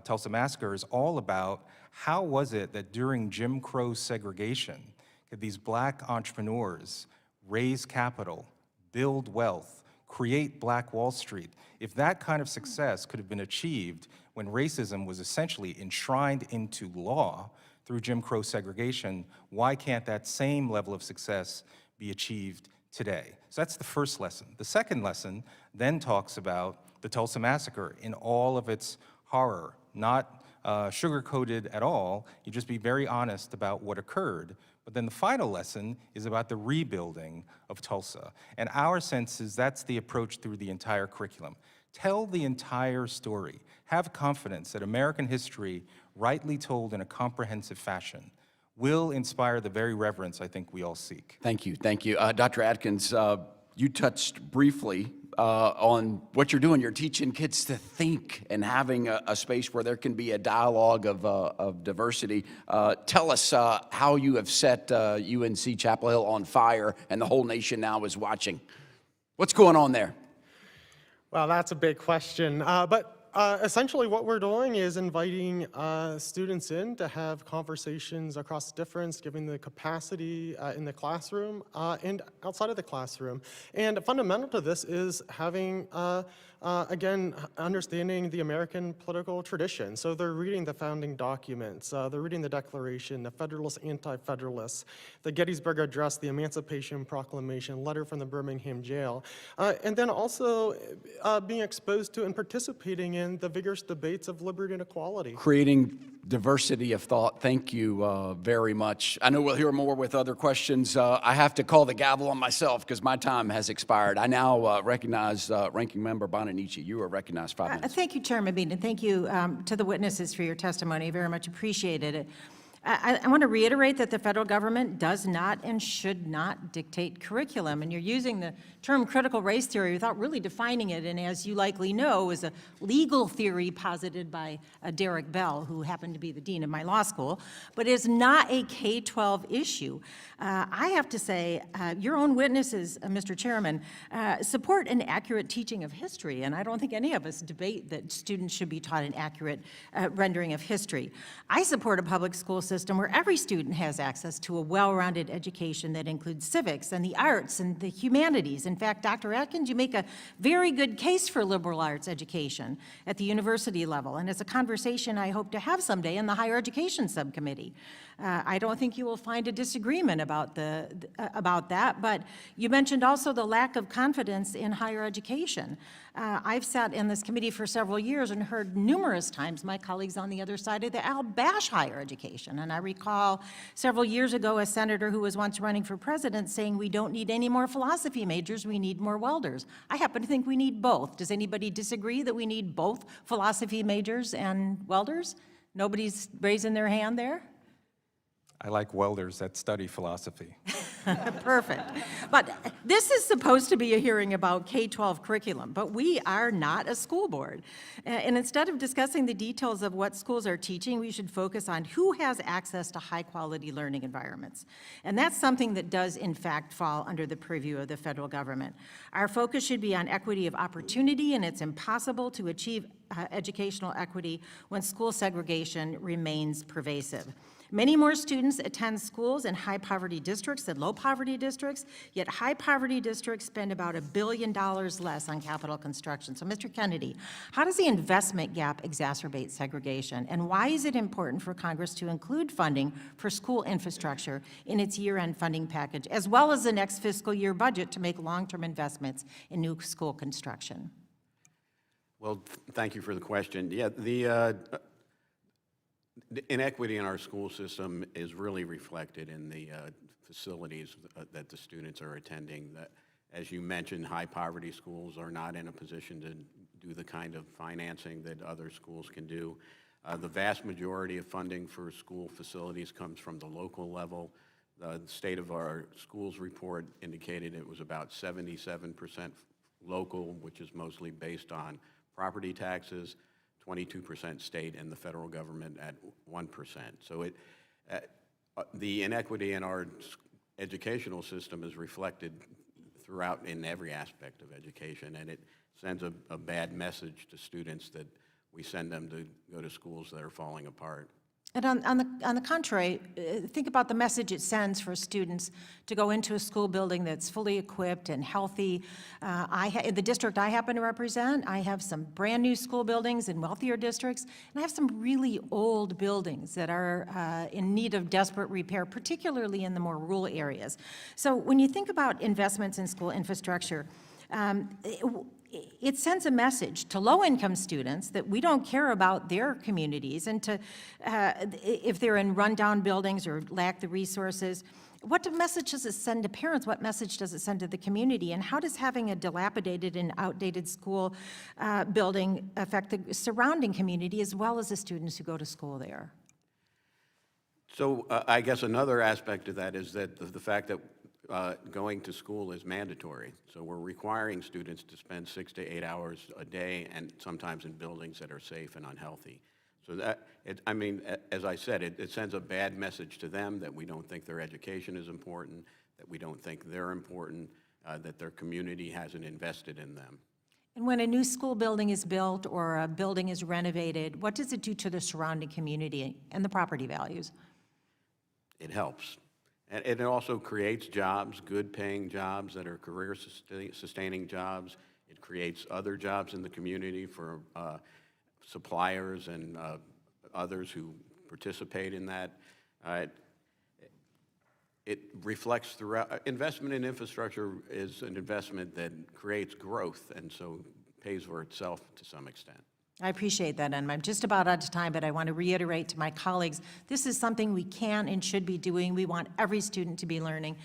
Tulsa Massacre is all about how was it that during Jim Crow segregation, could these black entrepreneurs raise capital, build wealth, create Black Wall Street? If that kind of success could have been achieved when racism was essentially enshrined into law through Jim Crow segregation, why can't that same level of success be achieved today? So that's the first lesson. The second lesson then talks about the Tulsa Massacre in all of its horror, not sugar-coated at all. You just be very honest about what occurred. But then the final lesson is about the rebuilding of Tulsa. And our sense is that's the approach through the entire curriculum. Tell the entire story. Have confidence that American history, rightly told in a comprehensive fashion, will inspire the very reverence I think we all seek. Thank you, thank you. Dr. Atkins, you touched briefly on what you're doing. You're teaching kids to think and having a space where there can be a dialogue of diversity. Tell us how you have set UNC Chapel Hill on fire and the whole nation now is watching. What's going on there? Well, that's a big question. But essentially what we're doing is inviting students in to have conversations across difference, giving the capacity in the classroom and outside of the classroom. And fundamental to this is having, again, understanding the American political tradition. So they're reading the founding documents, they're reading the Declaration, the Federalists, Anti-Federalists, the Gettysburg Address, the Emancipation Proclamation, letter from the Birmingham jail, and then also being exposed to and participating in the vigorous debates of liberty and equality. Creating diversity of thought. Thank you very much. I know we'll hear more with other questions. I have to call the gavel on myself because my time has expired. I now recognize Ranking Member Bonamici. You are recognized 5 minutes. Thank you, Chairman Bean, and thank you to the witnesses for your testimony. Very much appreciated it. I want to reiterate that the federal government does not and should not dictate curriculum. And you're using the term critical race theory without really defining it. And as you likely know, is a legal theory posited by Derek Bell, who happened to be the dean of my law school, but is not a K-12 issue. I have to say, your own witnesses, Mr. Chairman, support an accurate teaching of history. And I don't think any of us debate that students should be taught an accurate rendering of history. I support a public school system where every student has access to a well-rounded education that includes civics and the arts and the humanities. In fact, Dr. Atkins, you make a very good case for liberal arts education at the university level, and it's a conversation I hope to have someday in the Higher Education Subcommittee. I don't think you will find a disagreement about that, but you mentioned also the lack of confidence in higher education. I've sat in this committee for several years and heard numerous times my colleagues on the other side of the aisle bash higher education. And I recall several years ago a senator who was once running for president saying we don't need any more philosophy majors, we need more welders. I happen to think we need both. Does anybody disagree that we need both philosophy majors and welders? Nobody's raising their hand there? I like welders that study philosophy. Perfect. But this is supposed to be a hearing about K-12 curriculum, but we are not a school board. And instead of discussing the details of what schools are teaching, we should focus on who has access to high-quality learning environments. And that's something that does, in fact, fall under the purview of the federal government. Our focus should be on equity of opportunity, and it's impossible to achieve educational equity when school segregation remains pervasive. Many more students attend schools in high-poverty districts than low-poverty districts, yet high-poverty districts spend about $1 billion less on capital construction. So, Mr. Kennedy, how does the investment gap exacerbate segregation? And why is it important for Congress to include funding for school infrastructure in its year-end funding package, as well as the next fiscal year budget to make long-term investments in new school construction? Well, thank you for the question. Yeah, the inequity in our school system is really reflected in the facilities that the students are attending. As you mentioned, high-poverty schools are not in a position to do the kind of financing that other schools can do. The vast majority of funding for school facilities comes from the local level. The State of Our Schools report indicated it was about 77% local, which is mostly based on property taxes, 22% state, and the federal government at 1%. So the inequity in our educational system is reflected throughout in every aspect of education, and it sends a bad message to students that we send them to go to schools that are falling apart. And on the contrary, think about the message it sends for students to go into a school building that's fully equipped and healthy. In the district I happen to represent, I have some brand-new school buildings in wealthier districts, and I have some really old buildings that are in need of desperate repair, particularly in the more rural areas. So when you think about investments in school infrastructure, it sends a message to low-income students that we don't care about their communities, and to if they're in rundown buildings or lack the resources. What message does it send to parents? What message does it send to the community? And how does having a dilapidated and outdated school building affect the surrounding community as well as the students who go to school there? So I guess another aspect of that is that the fact that going to school is mandatory. So we're requiring students to spend 6 to 8 hours a day, and sometimes in buildings that are safe and unhealthy. So as I said, it sends a bad message to them that we don't think their education is important, that we don't think they're important, that their community hasn't invested in them. And when a new school building is built or a building is renovated, what does it do to the surrounding community and the property values? It helps. And it also creates jobs, good-paying jobs that are career-sustaining jobs. It creates other jobs in the community for suppliers and others who participate in that. It reflects throughout. Investment in infrastructure is an investment that creates growth, and so pays for itself to some extent. I appreciate that, and I'm just about out of time, but I want to reiterate to my colleagues, this is something we can and should be doing. We want every student to be learning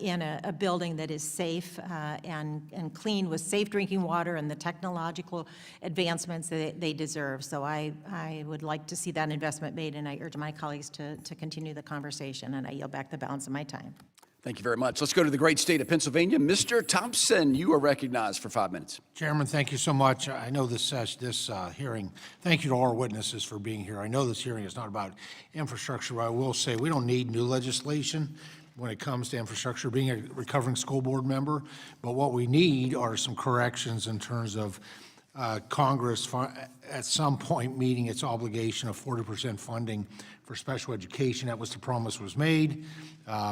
in a building that is safe and clean with safe drinking water and the technological advancements that they deserve. So I would like to see that investment made, and I urge my colleagues to continue the conversation, and I yield back the balance of my time. Thank you very much. Let's go to the great state of Pennsylvania. Mr. Thompson, you are recognized for 5 minutes. Chairman, thank you so much. I know this hearing, thank you to all our witnesses for being here. I know this hearing is not about infrastructure, but I will say we don't need new legislation when it comes to infrastructure, being a recovering school board member, but what we need are some corrections in terms of Congress at some point meeting its obligation of 40% funding for special education. That was the promise was made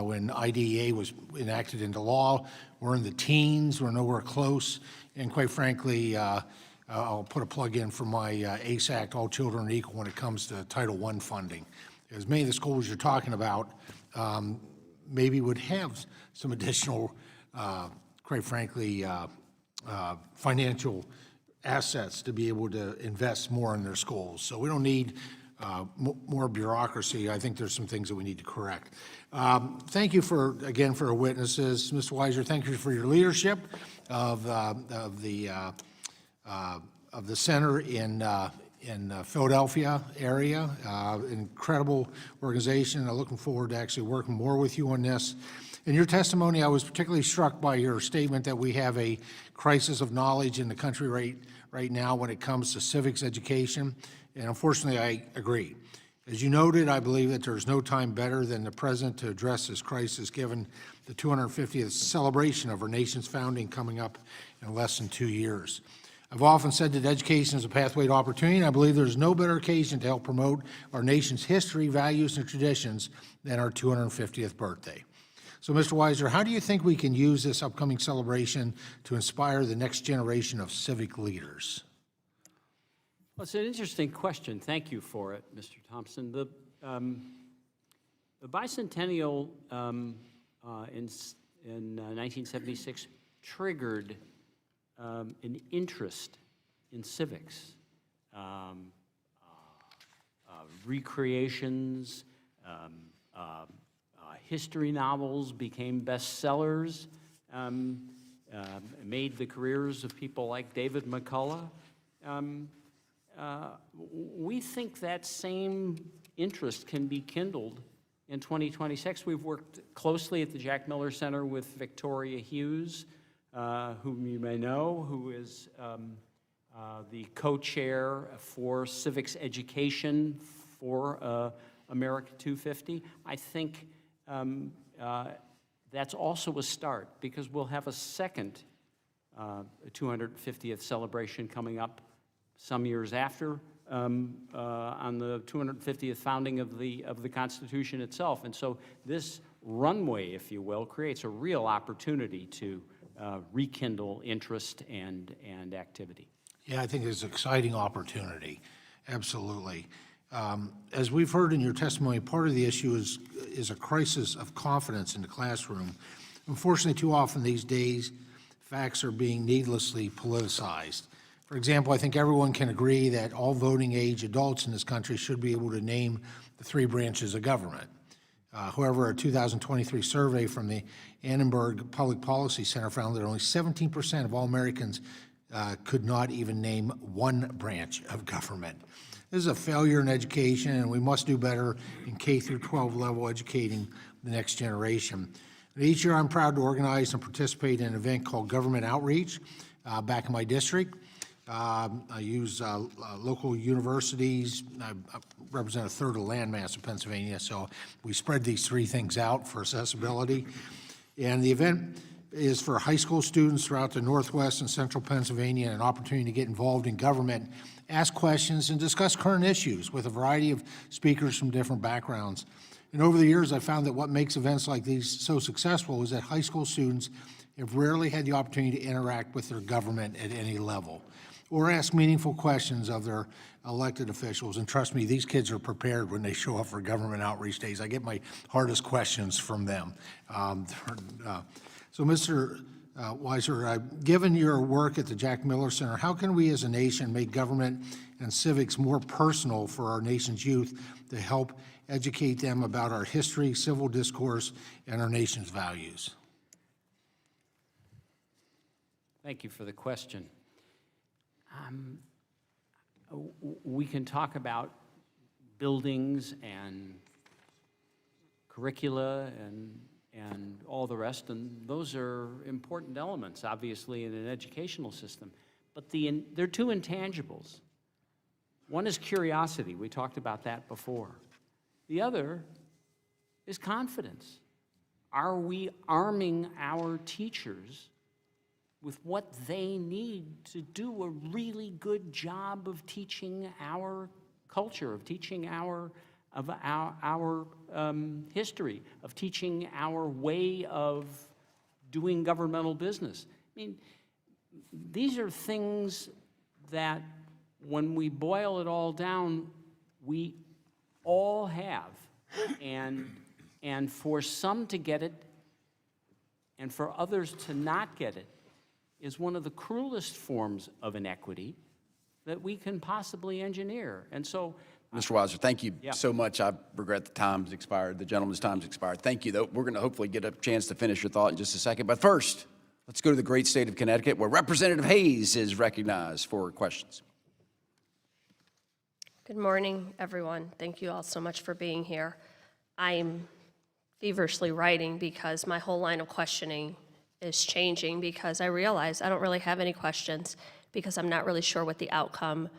when IDEA was enacted into law. We're in the teens, we're nowhere close, and quite frankly, I'll put a plug in for my ACE Act, All Children Are Equal, when it comes to Title I funding. As many of the schools you're talking about maybe would have some additional, quite frankly, financial assets to be able to invest more in their schools. So we don't need more bureaucracy. I think there's some things that we need to correct. Thank you again for our witnesses. Mr. Weiser, thank you for your leadership of the center in Philadelphia area. Incredible organization. I'm looking forward to actually working more with you on this. In your testimony, I was particularly struck by your statement that we have a crisis of knowledge in the country right now when it comes to civics education, and unfortunately, I agree. As you noted, I believe that there's no time better than the present to address this crisis, given the 250th celebration of our nation's founding coming up in less than 2 years. I've often said that education is a pathway to opportunity, and I believe there's no better occasion to help promote our nation's history, values, and traditions than our 250th birthday. So, Mr. Weiser, how do you think we can use this upcoming celebration to inspire the next generation of civic leaders? Well, it's an interesting question. Thank you for it, Mr. Thompson. The bicentennial in 1976 triggered an interest in civics, recreations, history novels became bestsellers, made the careers of people like David McCullough. We think that same interest can be kindled in 2026. We've worked closely at the Jack Miller Center with Victoria Hughes, whom you may know, who is the co-chair for civics education for America 250. I think that's also a start, because we'll have a second 250th celebration coming up some years after, on the 250th founding of the Constitution itself. And so this runway, if you will, creates a real opportunity to rekindle interest and activity. Yeah, I think it's an exciting opportunity, absolutely. As we've heard in your testimony, part of the issue is a crisis of confidence in the classroom. Unfortunately, too often these days, facts are being needlessly politicized. For example, I think everyone can agree that all voting age adults in this country should be able to name the 3 branches of government. However, a 2023 survey from the Annenberg Public Policy Center found that only 17% of all Americans could not even name one branch of government. This is a failure in education, and we must do better in K through 12 level educating the next generation. And each year, I'm proud to organize and participate in an event called Government Outreach back in my district. I use local universities. I represent a third of the landmass of Pennsylvania, so we spread these 3 things out for accessibility. And the event is for high school students throughout the Northwest and Central Pennsylvania, an opportunity to get involved in government, ask questions, and discuss current issues with a variety of speakers from different backgrounds. And over the years, I found that what makes events like these so successful is that high school students have rarely had the opportunity to interact with their government at any level or ask meaningful questions of their elected officials. And trust me, these kids are prepared when they show up for government outreach days. I get my hardest questions from them. So, Mr. Weiser, given your work at the Jack Miller Center, how can we as a nation make government and civics more personal for our nation's youth to help educate them about our history, civil discourse, and our nation's values? Thank you for the question. We can talk about buildings and curricula and all the rest, and those are important elements, obviously, in an educational system. But they're 2 intangibles. One is curiosity. We talked about that before. The other is confidence. Are we arming our teachers with what they need to do a really good job of teaching our culture, of teaching our history, of teaching our way of doing governmental business? I mean, these are things that, when we boil it all down, we all have. And for some to get it, and for others to not get it, is one of the cruelest forms of inequity that we can possibly engineer. And so, Mr. Weiser, thank you so much. I regret the time's expired. The gentleman's time's expired. Thank you, though. We're going to hopefully get a chance to finish your thought in just a second. But first, let's go to the great state of Connecticut, where Representative Hayes is recognized for questions. Good morning, everyone. Thank you all so much for being here. I'm feverishly writing because my whole line of questioning is changing, because I realize I don't really have any questions because I'm not really sure what the outcome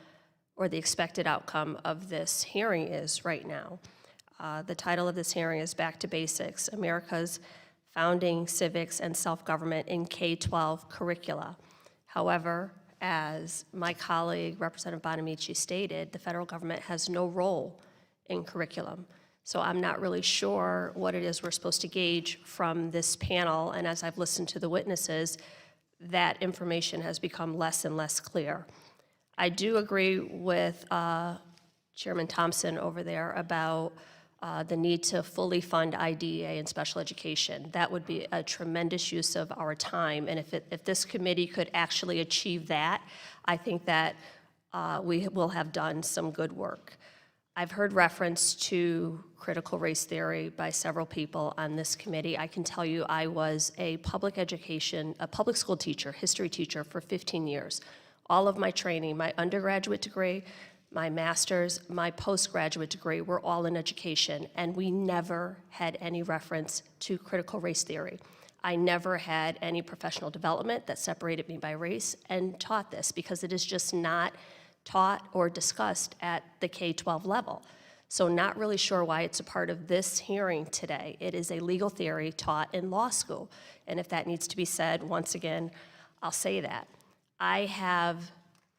or the expected outcome of this hearing is right now. The title of this hearing is Back to Basics, America's Founding Civics and Self-Government in K-12 Curricula. However, as my colleague, Representative Bonamici, stated, the federal government has no role in curriculum. So I'm not really sure what it is we're supposed to gauge from this panel, and as I've listened to the witnesses, that information has become less and less clear. I do agree with Chairman Thompson over there about the need to fully fund IDEA and special education. That would be a tremendous use of our time, and if this committee could actually achieve that, I think that we will have done some good work. I've heard reference to critical race theory by several people on this committee. I can tell you I was a public school teacher, history teacher for 15 years. All of my training, my undergraduate degree, my master's, my postgraduate degree were all in education, and we never had any reference to critical race theory. I never had any professional development that separated me by race and taught this because it is just not taught or discussed at the K-12 level. So not really sure why it's a part of this hearing today. It is a legal theory taught in law school. And if that needs to be said, once again, I'll say that. I have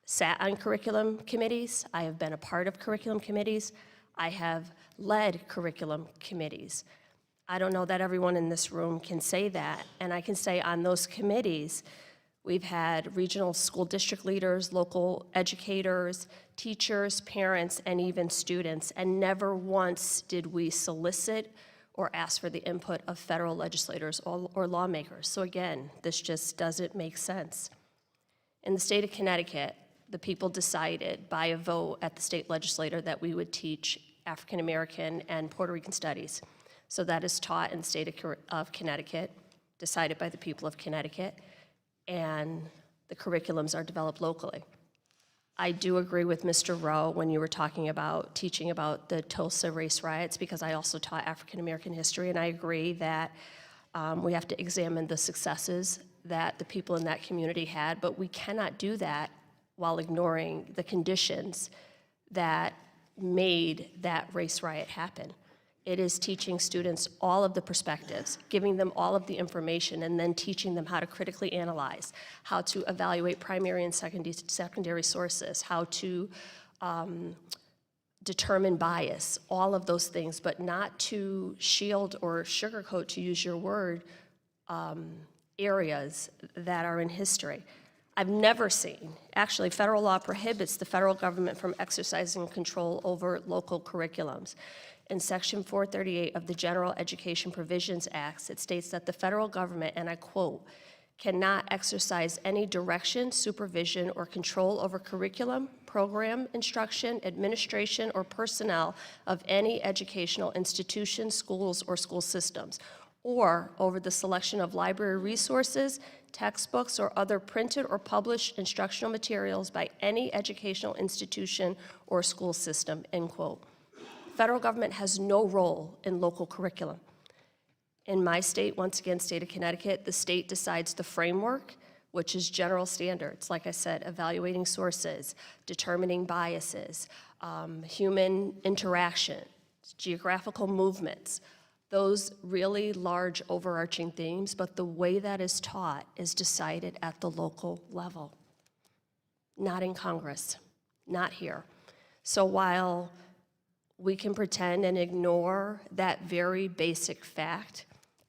sat on curriculum committees. I have been a part of curriculum committees. I have led curriculum committees. I don't know that everyone in this room can say that. And I can say on those committees, we've had regional school district leaders, local educators, teachers, parents, and even students, and never once did we solicit or ask for the input of federal legislators or lawmakers. So again, this just doesn't make sense. In the state of Connecticut, the people decided by a vote at the state legislature that we would teach African American and Puerto Rican studies. So that is taught in the state of Connecticut, decided by the people of Connecticut, and the curriculums are developed locally. I do agree with Mr. Rowe when you were talking about teaching about the Tulsa race riots, because I also taught African American history, and I agree that we have to examine the successes that the people in that community had, but we cannot do that while ignoring the conditions that made that race riot happen. It is teaching students all of the perspectives, giving them all of the information, and then teaching them how to critically analyze, how to evaluate primary and secondary sources, how to determine bias, all of those things, but not to shield or sugarcoat, to use your word, areas that are in history. I've never seen, actually, federal law prohibits the federal government from exercising control over local curriculums. In Section 438 of the General Education Provisions Act, it states that the federal government, and I quote, cannot exercise any direction, supervision, or control over curriculum, program, instruction, administration, or personnel of any educational institution, schools, or school systems, or over the selection of library resources, textbooks, or other printed or published instructional materials by any educational institution or school system, end quote. Federal government has no role in local curriculum. In my state, once again, state of Connecticut, the state decides the framework, which is general standards, like I said, evaluating sources, determining biases, human interaction, geographical movements, those really large overarching themes, but the way that is taught is decided at the local level, not in Congress, not here. So while we can pretend and ignore that very basic fact,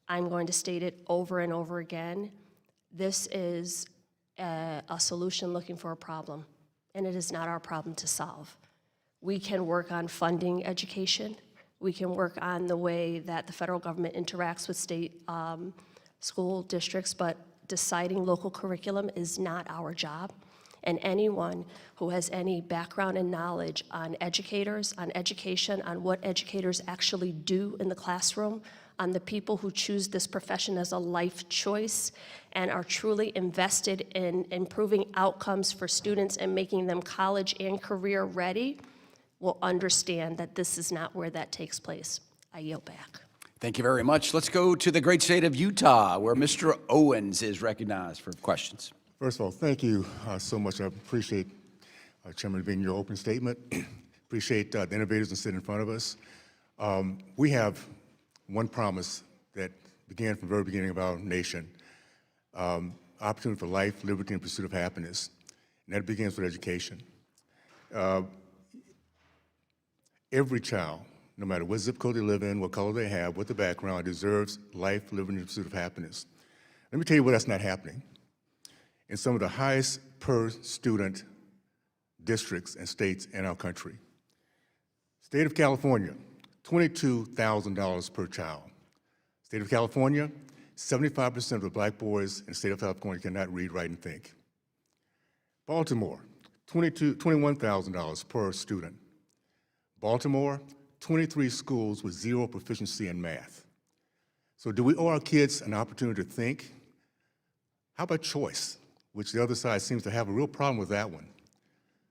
I'm going to state it over and over again. This is a solution looking for a problem, and it is not our problem to solve. We can work on funding education. We can work on the way that the federal government interacts with state school districts, but deciding local curriculum is not our job. And anyone who has any background and knowledge on educators, on education, on what educators actually do in the classroom, on the people who choose this profession as a life choice and are truly invested in improving outcomes for students and making them college and career ready, will understand that this is not where that takes place. I yield back. Thank you very much. Let's go to the great state of Utah, where Mr. Owens is recognized for questions. First of all, thank you so much. I appreciate Chairman Bean, your open statement. Appreciate the innovators that sit in front of us. We have one promise that began from the very beginning of our nation, opportunity for life, liberty, and pursuit of happiness. And that begins with education. Every child, no matter what zip code they live in, what color they have, what the background, deserves life, liberty, and pursuit of happiness. Let me tell you where that's not happening. In some of the highest per student districts and states in our country. State of California, $22,000 per child. State of California, 75% of the black boys in the state of California cannot read, write, and think. Baltimore, $21,000 per student. Baltimore, 23 schools with zero proficiency in math. So do we owe our kids an opportunity to think? How about choice, which the other side seems to have a real problem with that one.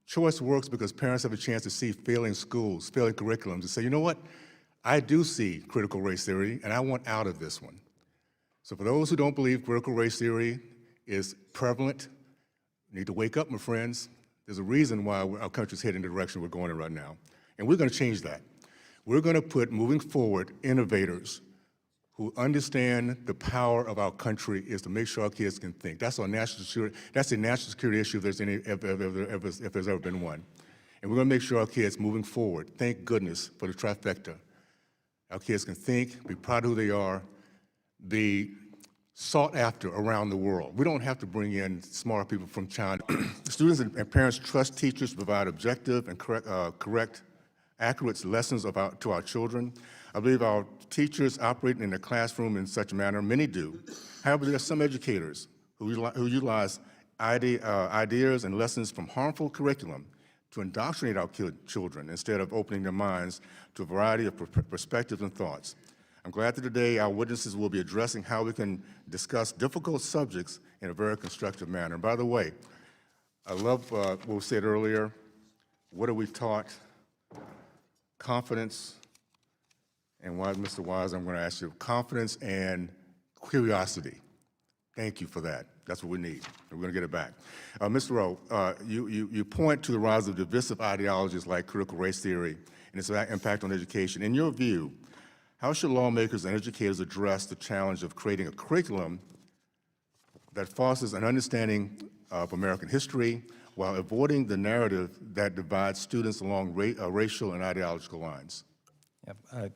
Choice works because parents have a chance to see failing schools, failing curriculums, and say, you know what? I do see critical race theory, and I want out of this one. So for those who don't believe critical race theory is prevalent, you need to wake up, my friends. There's a reason why our country's heading in the direction we're going in right now. And we're going to change that. We're going to put, moving forward, innovators who understand the power of our country is to make sure our kids can think. That's our national security. That's a national security issue if there's ever been one. And we're going to make sure our kids, moving forward, thank goodness for the trifecta. Our kids can think, be proud of who they are, be sought after around the world. We don't have to bring in smart people from China. Students and parents trust teachers to provide objective and correct, accurate lessons to our children. I believe our teachers operate in the classroom in such a manner, many do. However, there are some educators who utilize ideas and lessons from harmful curriculum to indoctrinate our children instead of opening their minds to a variety of perspectives and thoughts. I'm glad that today our witnesses will be addressing how we can discuss difficult subjects in a very constructive manner. And by the way, I love what was said earlier. What are we taught? Confidence. And why, Mr. Weiser, I'm going to ask you, confidence and curiosity. Thank you for that. That's what we need. We're going to get it back. Mr. Rowe, you point to the rise of divisive ideologies like critical race theory and its impact on education. In your view, how should lawmakers and educators address the challenge of creating a curriculum that fosters an understanding of American history while avoiding the narrative that divides students along racial and ideological lines?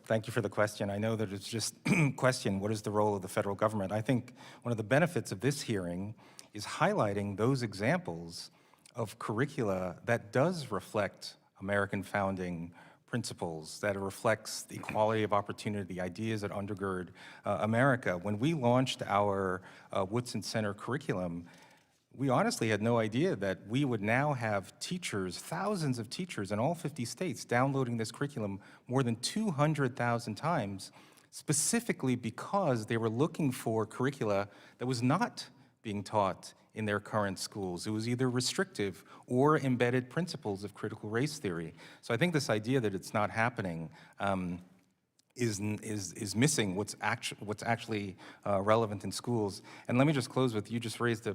Thank you for the question. I know that it's just question, what is the role of the federal government? I think one of the benefits of this hearing is highlighting those examples of curricula that does reflect American founding principles, that reflects the equality of opportunity, ideas that undergird America. When we launched our Woodson Center curriculum, we honestly had no idea that we would now have teachers, thousands of teachers in all 50 states downloading this curriculum more than 200,000 times, specifically because they were looking for curricula that was not being taught in their current schools. It was either restrictive or embedded principles of critical race theory. So I think this idea that it's not happening is missing what's actually relevant in schools. And let me just close with, you just raised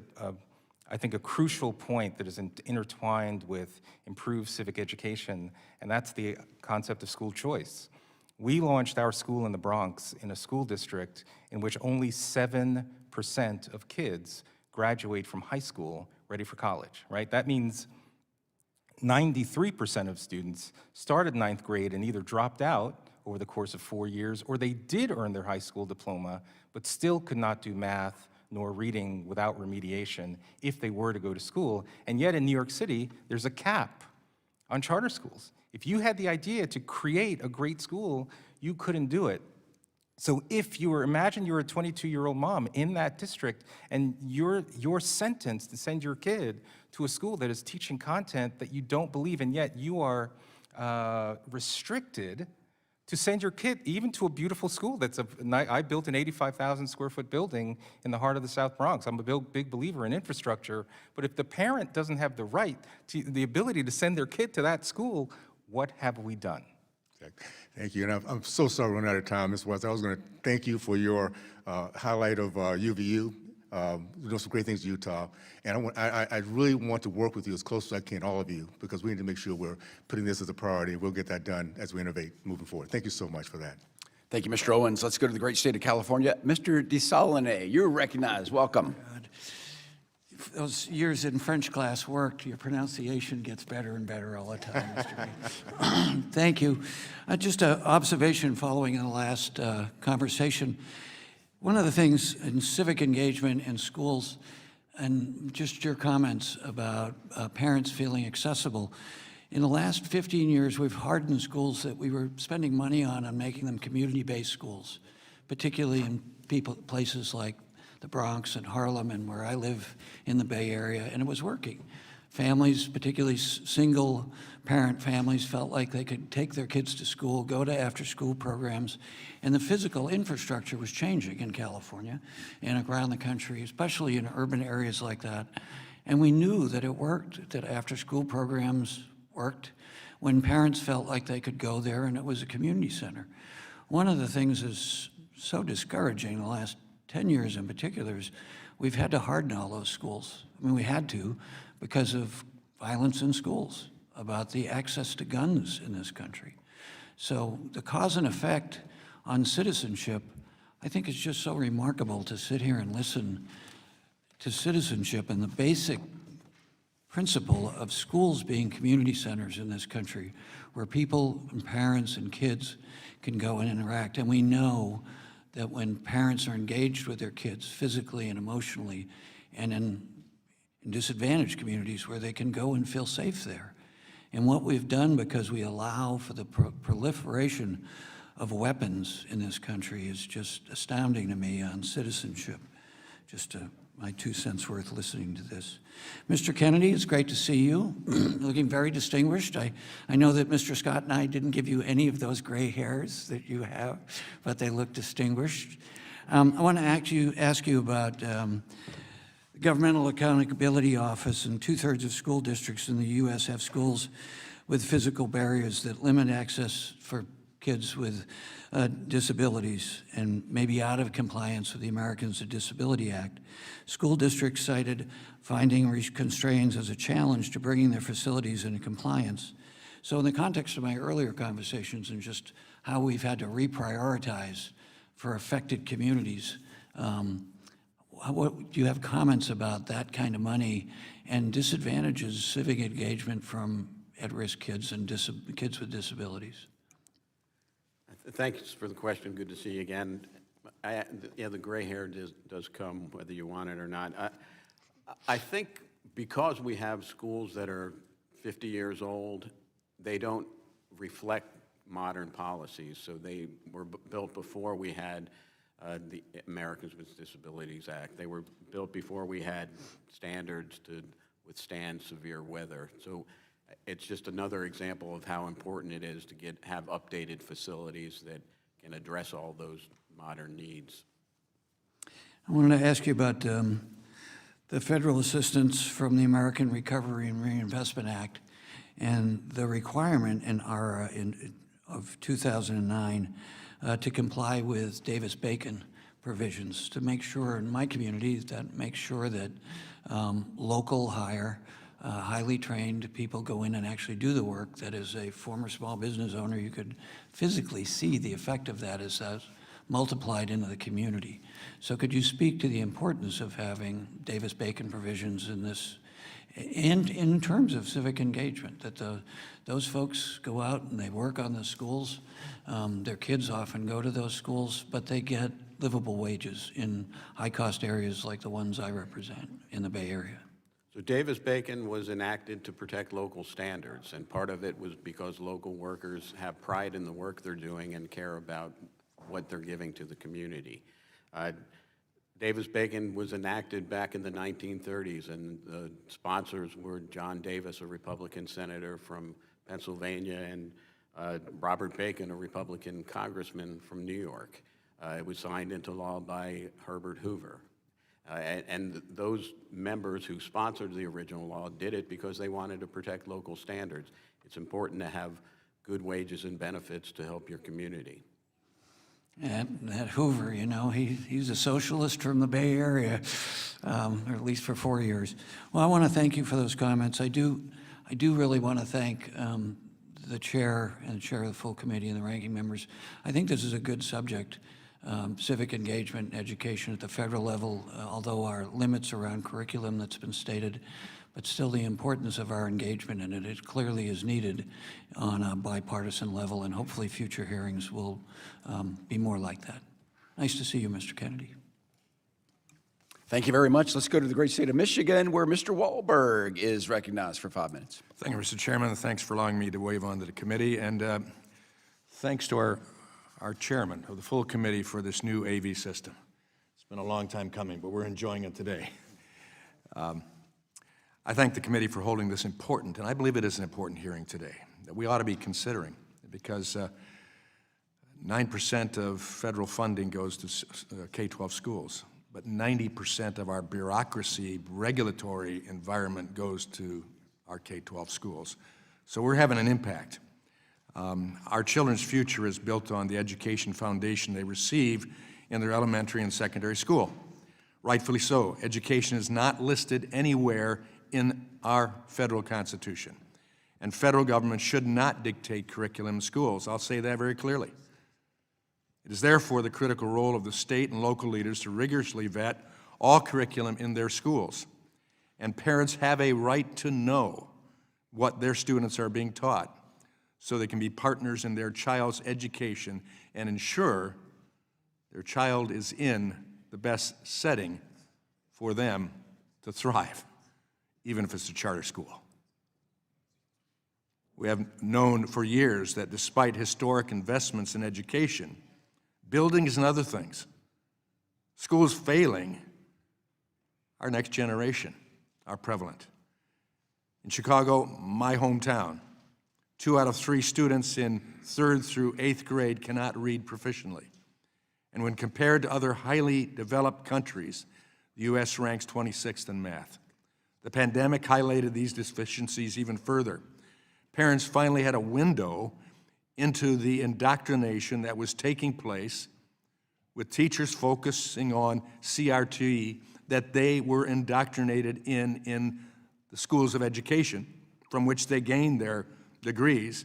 I think a crucial point that is intertwined with improved civic education, and that's the concept of school choice. We launched our school in the Bronx in a school district in which only 7% of kids graduate from high school ready for college, right? That means 93% of students started ninth grade and either dropped out over the course of 4 years, or they did earn their high school diploma, but still could not do math nor reading without remediation if they were to go to school. And yet in New York City, there's a cap on charter schools. If you had the idea to create a great school, you couldn't do it. So if you were, imagine you're a 22-year-old mom in that district and you're sentenced to send your kid to a school that is teaching content that you don't believe, and yet you are restricted to send your kid even to a beautiful school I built an 85,000 square foot building in the heart of the South Bronx. I'm a big believer in infrastructure, but if the parent doesn't have the ability to send their kid to that school, what have we done? Thank you, and I'm so sorry we're running out of time, Ms. Weiser. I was going to thank you for your highlight of UVU. Doing some great things in Utah, and I really want to work with you as close as I can, all of you, because we need to make sure we're putting this as a priority. We'll get that done as we innovate moving forward. Thank you so much for that. Thank you, Mr. Owens. Let's go to the great state of California. Mr. DeSaulnier, you're recognized. Welcome. If those years in French class worked, your pronunciation gets better and better all the time, Mr. Bean. Thank you. Just an observation following the last conversation. One of the things in civic engagement in schools, and just your comments about parents feeling accessible, in the last 15 years, we've hardened schools that we were spending money on making them community-based schools, particularly in places like the Bronx and Harlem and where I live in the Bay Area, and it was working. Families, particularly single-parent families, felt like they could take their kids to school, go to after-school programs, and the physical infrastructure was changing in California and around the country, especially in urban areas like that. And we knew that it worked, that after-school programs worked when parents felt like they could go there and it was a community center. One of the things that's so discouraging in the last 10 years in particular is we've had to harden all those schools. I mean, we had to because of violence in schools, about the access to guns in this country. So the cause and effect on citizenship, I think it's just so remarkable to sit here and listen to citizenship and the basic principle of schools being community centers in this country where people and parents and kids can go and interact. And we know that when parents are engaged with their kids physically and emotionally, and in disadvantaged communities where they can go and feel safe there. And what we've done, because we allow for the proliferation of weapons in this country, is just astounding to me on citizenship. Just my 2 cents worth listening to this. Mr. Kennedy, it's great to see you, looking very distinguished. I know that Mr. Scott and I didn't give you any of those gray hairs that you have, but they look distinguished. I want to ask you about the Governmental Accountability Office, and 2/3 of school districts in the U.S. have schools with physical barriers that limit access for kids with disabilities and maybe out of compliance with the Americans with Disability Act. School districts cited finding constraints as a challenge to bringing their facilities into compliance. So in the context of my earlier conversations and just how we've had to reprioritize for affected communities, do you have comments about that kind of money and disadvantages civic engagement from at-risk kids and kids with disabilities? Thanks for the question. Good to see you again. Yeah, the gray hair does come whether you want it or not. I think because we have schools that are 50 years old, they don't reflect modern policies. So they were built before we had the Americans with Disabilities Act. They were built before we had standards to withstand severe weather. So it's just another example of how important it is to have updated facilities that can address all those modern needs. I wanted to ask you about the federal assistance from the American Recovery and Reinvestment Act and the requirement in ARA of 2009 to comply with Davis-Bacon provisions to make sure in my community that make sure that local highly trained people go in and actually do the work. That as a former small business owner, you could physically see the effect of that as that's multiplied into the community. So could you speak to the importance of having Davis-Bacon provisions in this, in terms of civic engagement, that those folks go out and they work on the schools, their kids often go to those schools, but they get livable wages in high-cost areas like the ones I represent in the Bay Area. So Davis-Bacon was enacted to protect local standards, and part of it was because local workers have pride in the work they're doing and care about what they're giving to the community. Davis-Bacon was enacted back in the 1930s, and the sponsors were John Davis, a Republican senator from Pennsylvania, and Robert Bacon, a Republican congressman from New York. It was signed into law by Herbert Hoover. And those members who sponsored the original law did it because they wanted to protect local standards. It's important to have good wages and benefits to help your community. And that Hoover, you know, he's a socialist from the Bay Area, or at least for 4 years. Well, I want to thank you for those comments. I do really want to thank the chair and the chair of the full committee and the ranking members. I think this is a good subject, civic engagement and education at the federal level, although our limits around curriculum that's been stated, but still the importance of our engagement in it. It clearly is needed on a bipartisan level, and hopefully future hearings will be more like that. Nice to see you, Mr. Kennedy. Thank you very much. Let's go to the great state of Michigan, where Mr. Wahlberg is recognized for 5 minutes. Thank you, Mr. Chairman. Thanks for allowing me to wave on to the committee. And thanks to our chairman of the full committee for this new AV system. It's been a long time coming, but we're enjoying it today. I thank the committee for holding this important, and I believe it is an important hearing today, that we ought to be considering, because 9% of federal funding goes to K-12 schools, but 90% of our bureaucracy, regulatory environment goes to our K-12 schools. So we're having an impact. Our children's future is built on the education foundation they receive in their elementary and secondary school. Rightfully so. Education is not listed anywhere in our federal Constitution, and federal government should not dictate curriculum in schools. I'll say that very clearly. It is therefore the critical role of the state and local leaders to rigorously vet all curriculum in their schools, and parents have a right to know what their students are being taught so they can be partners in their child's education and ensure their child is in the best setting for them to thrive, even if it's a charter school. We have known for years that despite historic investments in education, buildings and other things, schools failing our next generation are prevalent. In Chicago, my hometown, 2 out of 3 students in 3rd through 8th grade cannot read proficiently. And when compared to other highly developed countries, the U.S. ranks 26th in math. The pandemic highlighted these deficiencies even further. Parents finally had a window into the indoctrination that was taking place, with teachers focusing on CRT that they were indoctrinated in the schools of education from which they gained their degrees,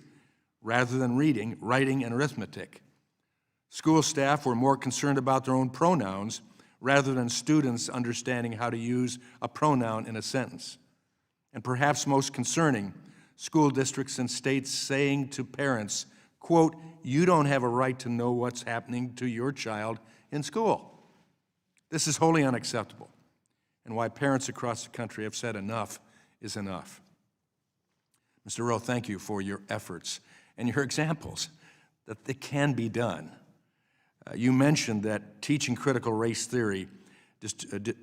rather than reading, writing, and arithmetic. School staff were more concerned about their own pronouns rather than students understanding how to use a pronoun in a sentence. And perhaps most concerning, school districts and states saying to parents, quote, "You don't have a right to know what's happening to your child in school." This is wholly unacceptable, and why parents across the country have said enough is enough. Mr. Rowe, thank you for your efforts and your examples that it can be done. You mentioned that teaching critical race theory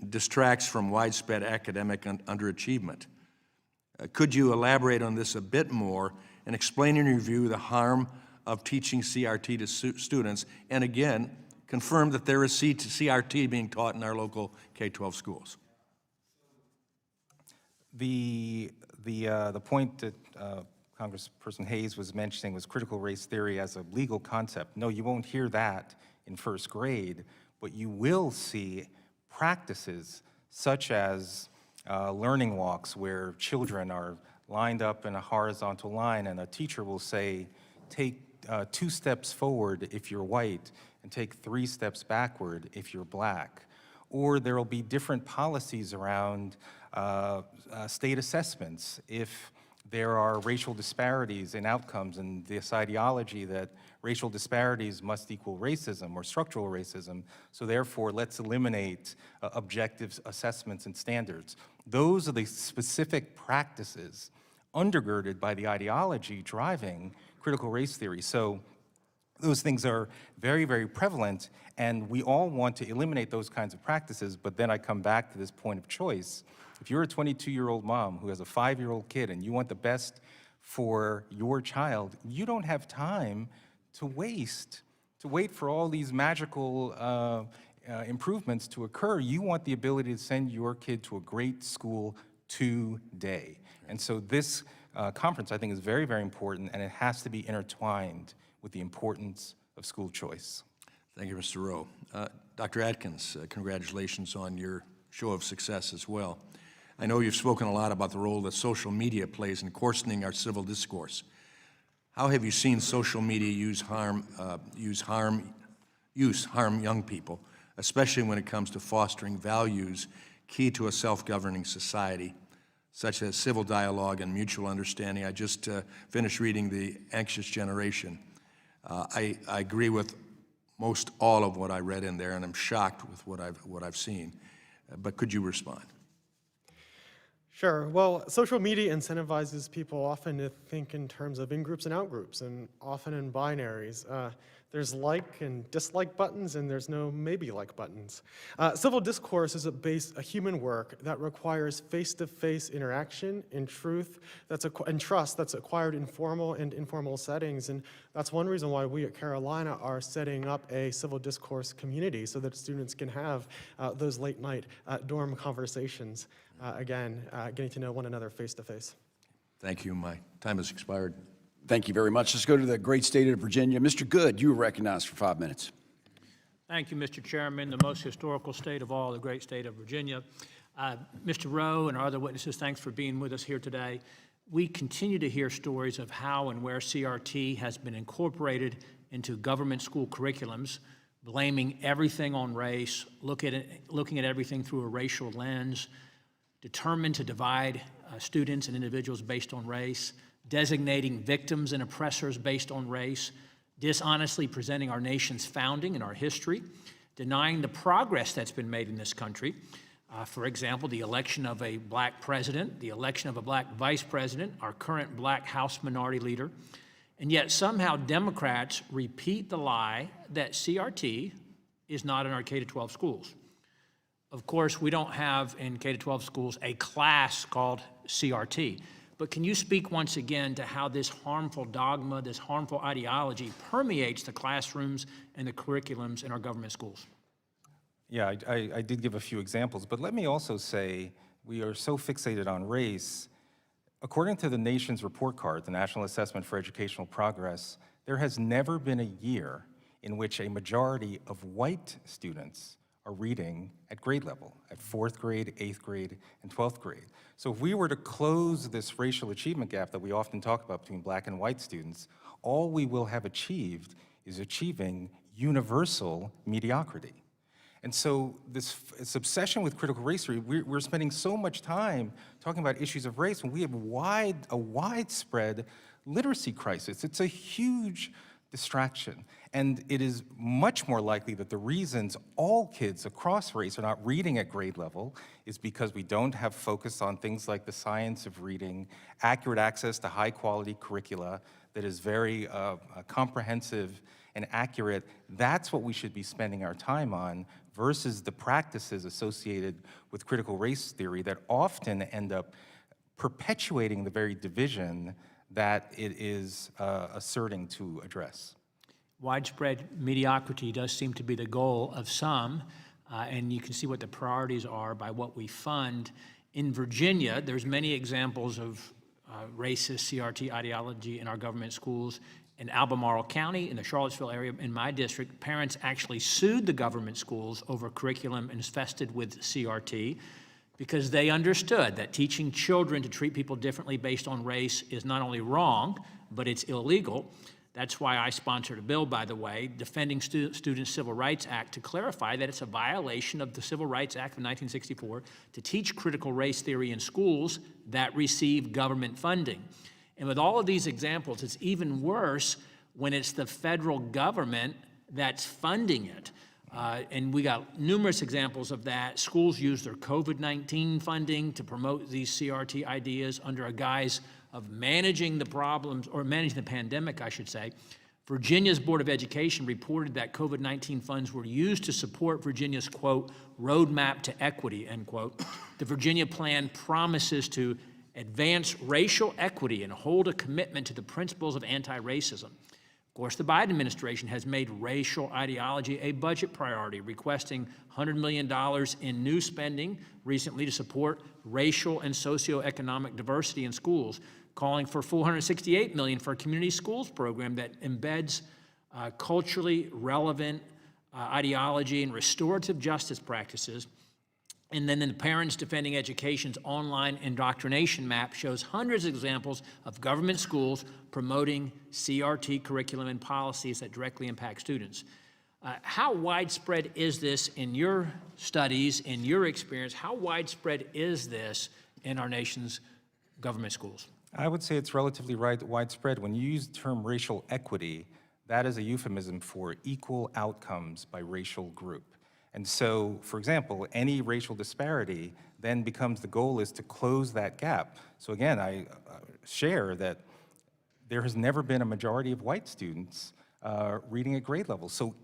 distracts from widespread academic underachievement. Could you elaborate on this a bit more and explain in your view the harm of teaching CRT to students, and again, confirm that there is CRT being taught in our local K-12 schools? The point that Congressperson Hayes was mentioning was critical race theory as a legal concept. No, you won't hear that in 1st grade, but you will see practices such as learning walks where children are lined up in a horizontal line, and a teacher will say, take 2 steps forward if you're white, and take 3 steps backward if you're black. Or there will be different policies around state assessments if there are racial disparities in outcomes, and this ideology that racial disparities must equal racism or structural racism, so therefore let's eliminate objective assessments and standards. Those are the specific practices undergirded by the ideology driving critical race theory. So those things are very, very prevalent, and we all want to eliminate those kinds of practices, but then I come back to this point of choice. If you're a 22-year-old mom who has a 5-year-old kid and you want the best for your child, you don't have time to wait for all these magical improvements to occur. You want the ability to send your kid to a great school today. And so this conference, I think, is very, very important, and it has to be intertwined with the importance of school choice. Thank you, Mr. Rowe. Dr. Atkins, congratulations on your show of success as well. I know you've spoken a lot about the role that social media plays in coarsening our civil discourse. How have you seen social media harm young people, especially when it comes to fostering values key to a self-governing society, such as civil dialogue and mutual understanding? I just finished reading The Anxious Generation. I agree with most all of what I read in there, and I'm shocked with what I've seen. But could you respond? Sure. Well, social media incentivizes people often to think in terms of in-groups and out-groups, and often in binaries. There's like and dislike buttons, and there's no maybe-like buttons. Civil discourse is a human work that requires face-to-face interaction and trust that's acquired in formal and informal settings. And that's one reason why we at Carolina are setting up a civil discourse community so that students can have those late-night dorm conversations, getting to know one another face-to-face. Thank you. My time has expired. Thank you very much. Let's go to the great state of Virginia. Mr. Good, you are recognized for 5 minutes. Thank you, Mr. Chairman. The most historical state of all, the great state of Virginia. Mr. Rowe and our other witnesses, thanks for being with us here today. We continue to hear stories of how and where CRT has been incorporated into government school curriculums, blaming everything on race, looking at everything through a racial lens, determined to divide students and individuals based on race, designating victims and oppressors based on race, dishonestly presenting our nation's founding and our history, denying the progress that's been made in this country. For example, the election of a black president, the election of a black vice president, our current black House minority leader, and yet somehow Democrats repeat the lie that CRT is not in our K-12 schools. Of course, we don't have in K-12 schools a class called CRT. But can you speak once again to how this harmful dogma, this harmful ideology permeates the classrooms and the curriculums in our government schools? Yeah, I did give a few examples, but let me also say we are so fixated on race. According to the nation's report card, the National Assessment for Educational Progress, there has never been a year in which a majority of white students are reading at grade level, at 4th grade, 8th grade, and 12th grade. So if we were to close this racial achievement gap that we often talk about between black and white students, all we will have achieved is achieving universal mediocrity. And so this obsession with critical race theory, we're spending so much time talking about issues of race when we have a widespread literacy crisis. It's a huge distraction. And it is much more likely that the reasons all kids across race are not reading at grade level is because we don't have focus on things like the science of reading, accurate access to high quality curricula that is very comprehensive and accurate. That's what we should be spending our time on versus the practices associated with critical race theory that often end up perpetuating the very division that it is asserting to address. Widespread mediocrity does seem to be the goal of some, and you can see what the priorities are by what we fund. In Virginia, there's many examples of racist CRT ideology in our government schools. In Albemarle County, in the Charlottesville area, in my district, parents actually sued the government schools over curriculum infested with CRT because they understood that teaching children to treat people differently based on race is not only wrong, but it's illegal. That's why I sponsored a bill, by the way, Defending Students' Civil Rights Act, to clarify that it's a violation of the Civil Rights Act of 1964 to teach critical race theory in schools that receive government funding. And with all of these examples, it's even worse when it's the federal government that's funding it. And we got numerous examples of that. Schools use their COVID-19 funding to promote these CRT ideas under a guise of managing the problems, or managing the pandemic, I should say. Virginia's Board of Education reported that COVID-19 funds were used to support Virginia's, quote, roadmap to equity, end quote. The Virginia plan promises to advance racial equity and hold a commitment to the principles of anti-racism. Of course, the Biden administration has made racial ideology a budget priority, requesting $100 million in new spending recently to support racial and socioeconomic diversity in schools, calling for $468 million for a community schools program that embeds culturally relevant ideology and restorative justice practices. And then the Parents Defending Education's online indoctrination map shows hundreds of examples of government schools promoting CRT curriculum and policies that directly impact students. How widespread is this in your studies, in your experience? How widespread is this in our nation's government schools? I would say it's relatively widespread. When you use the term racial equity, that is a euphemism for equal outcomes by racial group. And so, for example, any racial disparity then becomes the goal is to close that gap. So again, I share that there has never been a majority of white students reading at grade level. So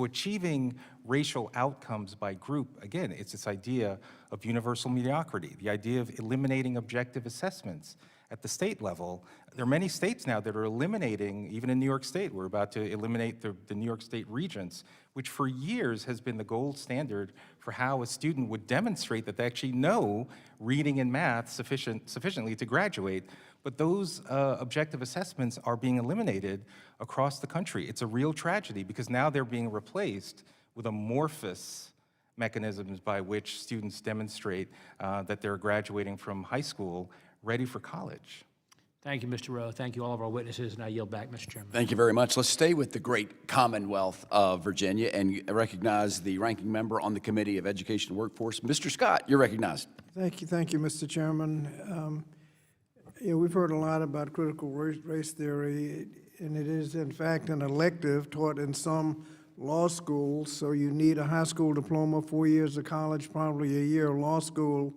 achieving racial outcomes by group, again, it's this idea of universal mediocrity, the idea of eliminating objective assessments at the state level. There are many states now that are eliminating, even in New York State, we're about to eliminate the New York State regents, which for years has been the gold standard for how a student would demonstrate that they actually know reading and math sufficiently to graduate. But those objective assessments are being eliminated across the country. It's a real tragedy because now they're being replaced with amorphous mechanisms by which students demonstrate that they're graduating from high school ready for college. Thank you, Mr. Rowe. Thank you, all of our witnesses, and I yield back, Mr. Chairman. Thank you very much. Let's stay with the great Commonwealth of Virginia and recognize the ranking member on the Committee of Education and Workforce. Mr. Scott, you're recognized. Thank you, Mr. Chairman. We've heard a lot about critical race theory, and it is, in fact, an elective taught in some law schools. So you need a high school diploma, 4 years of college, probably a year of law school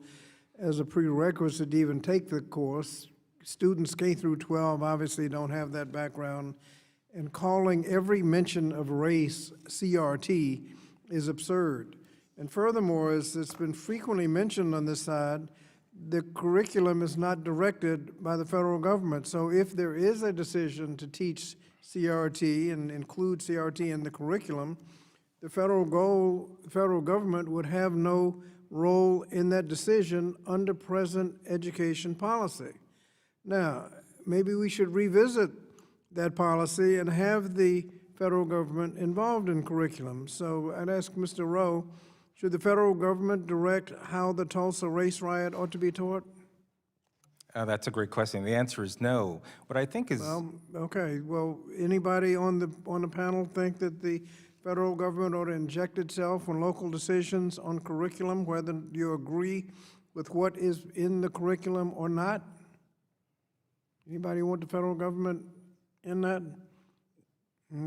as a prerequisite to even take the course. Students K through 12 obviously don't have that background, and calling every mention of race CRT is absurd. And furthermore, as it's been frequently mentioned on this side, the curriculum is not directed by the federal government. So if there is a decision to teach CRT and include CRT in the curriculum, the federal government would have no role in that decision under present education policy. Now, maybe we should revisit that policy and have the federal government involved in curriculum. So I'd ask Mr. Rowe, should the federal government direct how the Tulsa race riot ought to be taught? That's a great question. The answer is no. What I think is... Well, okay. Well, anybody on the panel think that the federal government ought to inject itself on local decisions on curriculum, whether you agree with what is in the curriculum or not? Anybody want the federal government in that?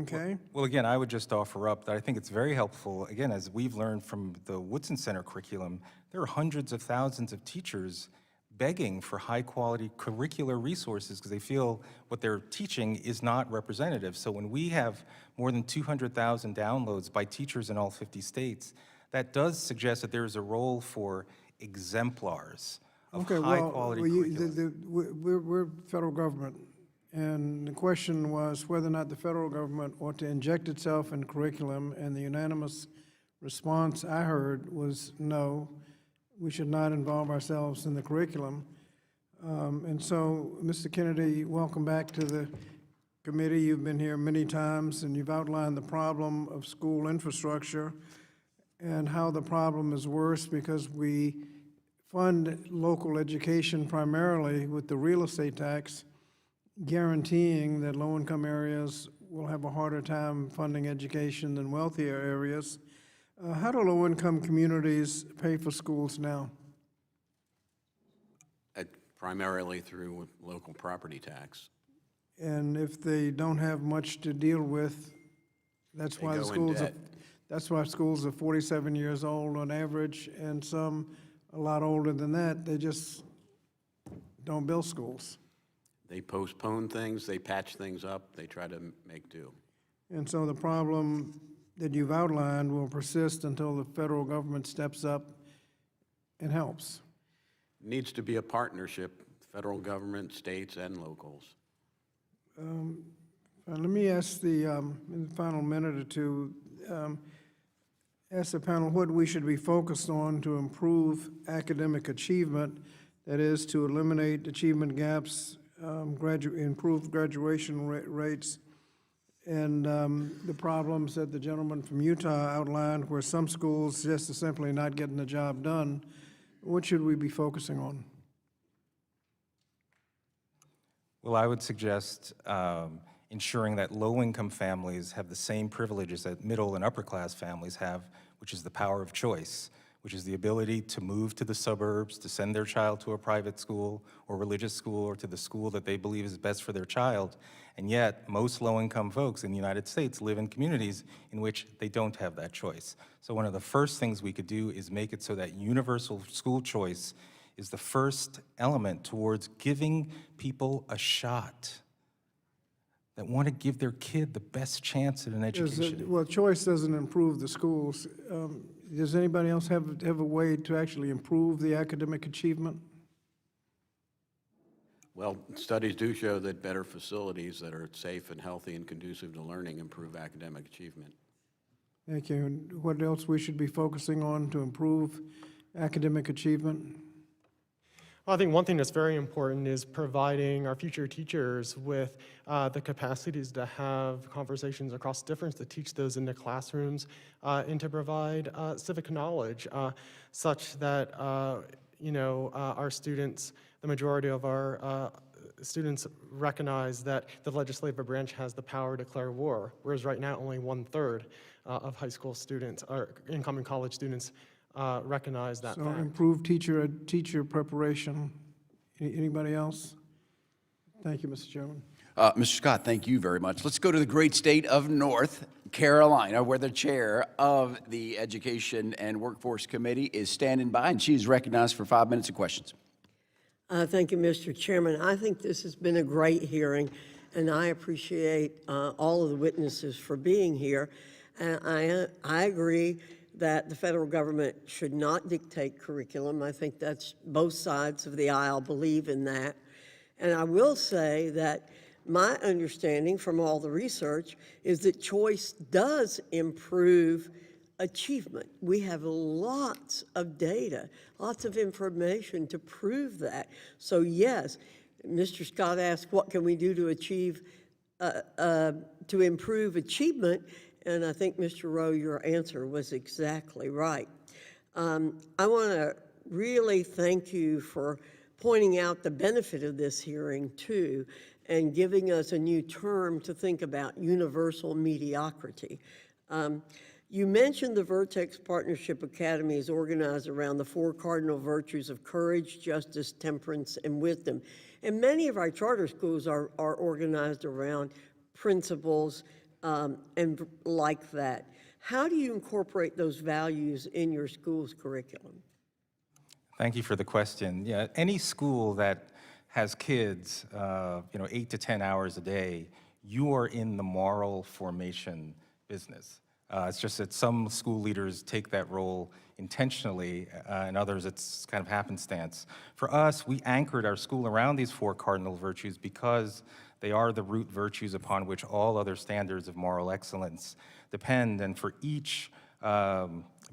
Okay. Well, again, I would just offer up that I think it's very helpful, again, as we've learned from the Woodson Center curriculum, there are hundreds of thousands of teachers begging for high-quality curricular resources because they feel what they're teaching is not representative. So when we have more than 200,000 downloads by teachers in all 50 states, that does suggest that there is a role for exemplars of high-quality curriculum. We're federal government, and the question was whether or not the federal government ought to inject itself in curriculum, and the unanimous response I heard was no, we should not involve ourselves in the curriculum. And so, Mr. Kennedy, welcome back to the committee. You've been here many times, and you've outlined the problem of school infrastructure and how the problem is worse because we fund local education primarily with the real estate tax, guaranteeing that low-income areas will have a harder time funding education than wealthier areas. How do low-income communities pay for schools now? Primarily through local property tax. And if they don't have much to deal with, that's why schools are 47 years old on average, and some a lot older than that. They just don't build schools. They postpone things, they patch things up, they try to make do. And so the problem that you've outlined will persist until the federal government steps up and helps. It needs to be a partnership, federal government, states, and locals. Let me ask in the final minute or two, ask the panel what we should be focused on to improve academic achievement, that is, to eliminate achievement gaps, improve graduation rates, and the problems that the gentleman from Utah outlined, where some schools just are simply not getting the job done. What should we be focusing on? Well, I would suggest ensuring that low-income families have the same privileges that middle and upper-class families have, which is the power of choice, which is the ability to move to the suburbs, to send their child to a private school or religious school or to the school that they believe is best for their child. And yet, most low-income folks in the United States live in communities in which they don't have that choice. So one of the first things we could do is make it so that universal school choice is the first element towards giving people a shot that want to give their kid the best chance at an education. Well, choice doesn't improve the schools. Does anybody else have a way to actually improve the academic achievement? Well, studies do show that better facilities that are safe and healthy and conducive to learning improve academic achievement. Thank you. And what else we should be focusing on to improve academic achievement? Well, I think one thing that's very important is providing our future teachers with the capacities to have conversations across difference, to teach those in the classrooms, and to provide civic knowledge such that our students, the majority of our students recognize that the legislative branch has the power to declare war, whereas right now only 1/3 of high school students or incoming college students recognize that So fact. improve teacher preparation. Anybody else? Thank you, Mr. Chairman. Mr. Scott, thank you very much. Let's go to the great state of North Carolina, where the chair of the Education and Workforce Committee is standing by, and she is recognized for 5 minutes of questions. Thank you, Mr. Chairman. I think this has been a great hearing, and I appreciate all of the witnesses for being here. And I agree that the federal government should not dictate curriculum. I think that's both sides of the aisle believe in that. And I will say that my understanding from all the research is that choice does improve achievement. We have lots of data, lots of information to prove that. So yes, Mr. Scott asked, what can we do to achieve, to improve achievement? And I think, Mr. Rowe, your answer was exactly right. I want to really thank you for pointing out the benefit of this hearing, too, and giving us a new term to think about, universal mediocrity. You mentioned the Vertex Partnership Academy is organized around the 4 cardinal virtues of courage, justice, temperance, and wisdom. And many of our charter schools are organized around principles and like that. How do you incorporate those values in your school's curriculum? Thank you for the question. Yeah, any school that has kids, 8 to 10 hours a day, you are in the moral formation business. It's just that some school leaders take that role intentionally, and others it's kind of happenstance. For us, we anchored our school around these 4 cardinal virtues because they are the root virtues upon which all other standards of moral excellence depend. And for each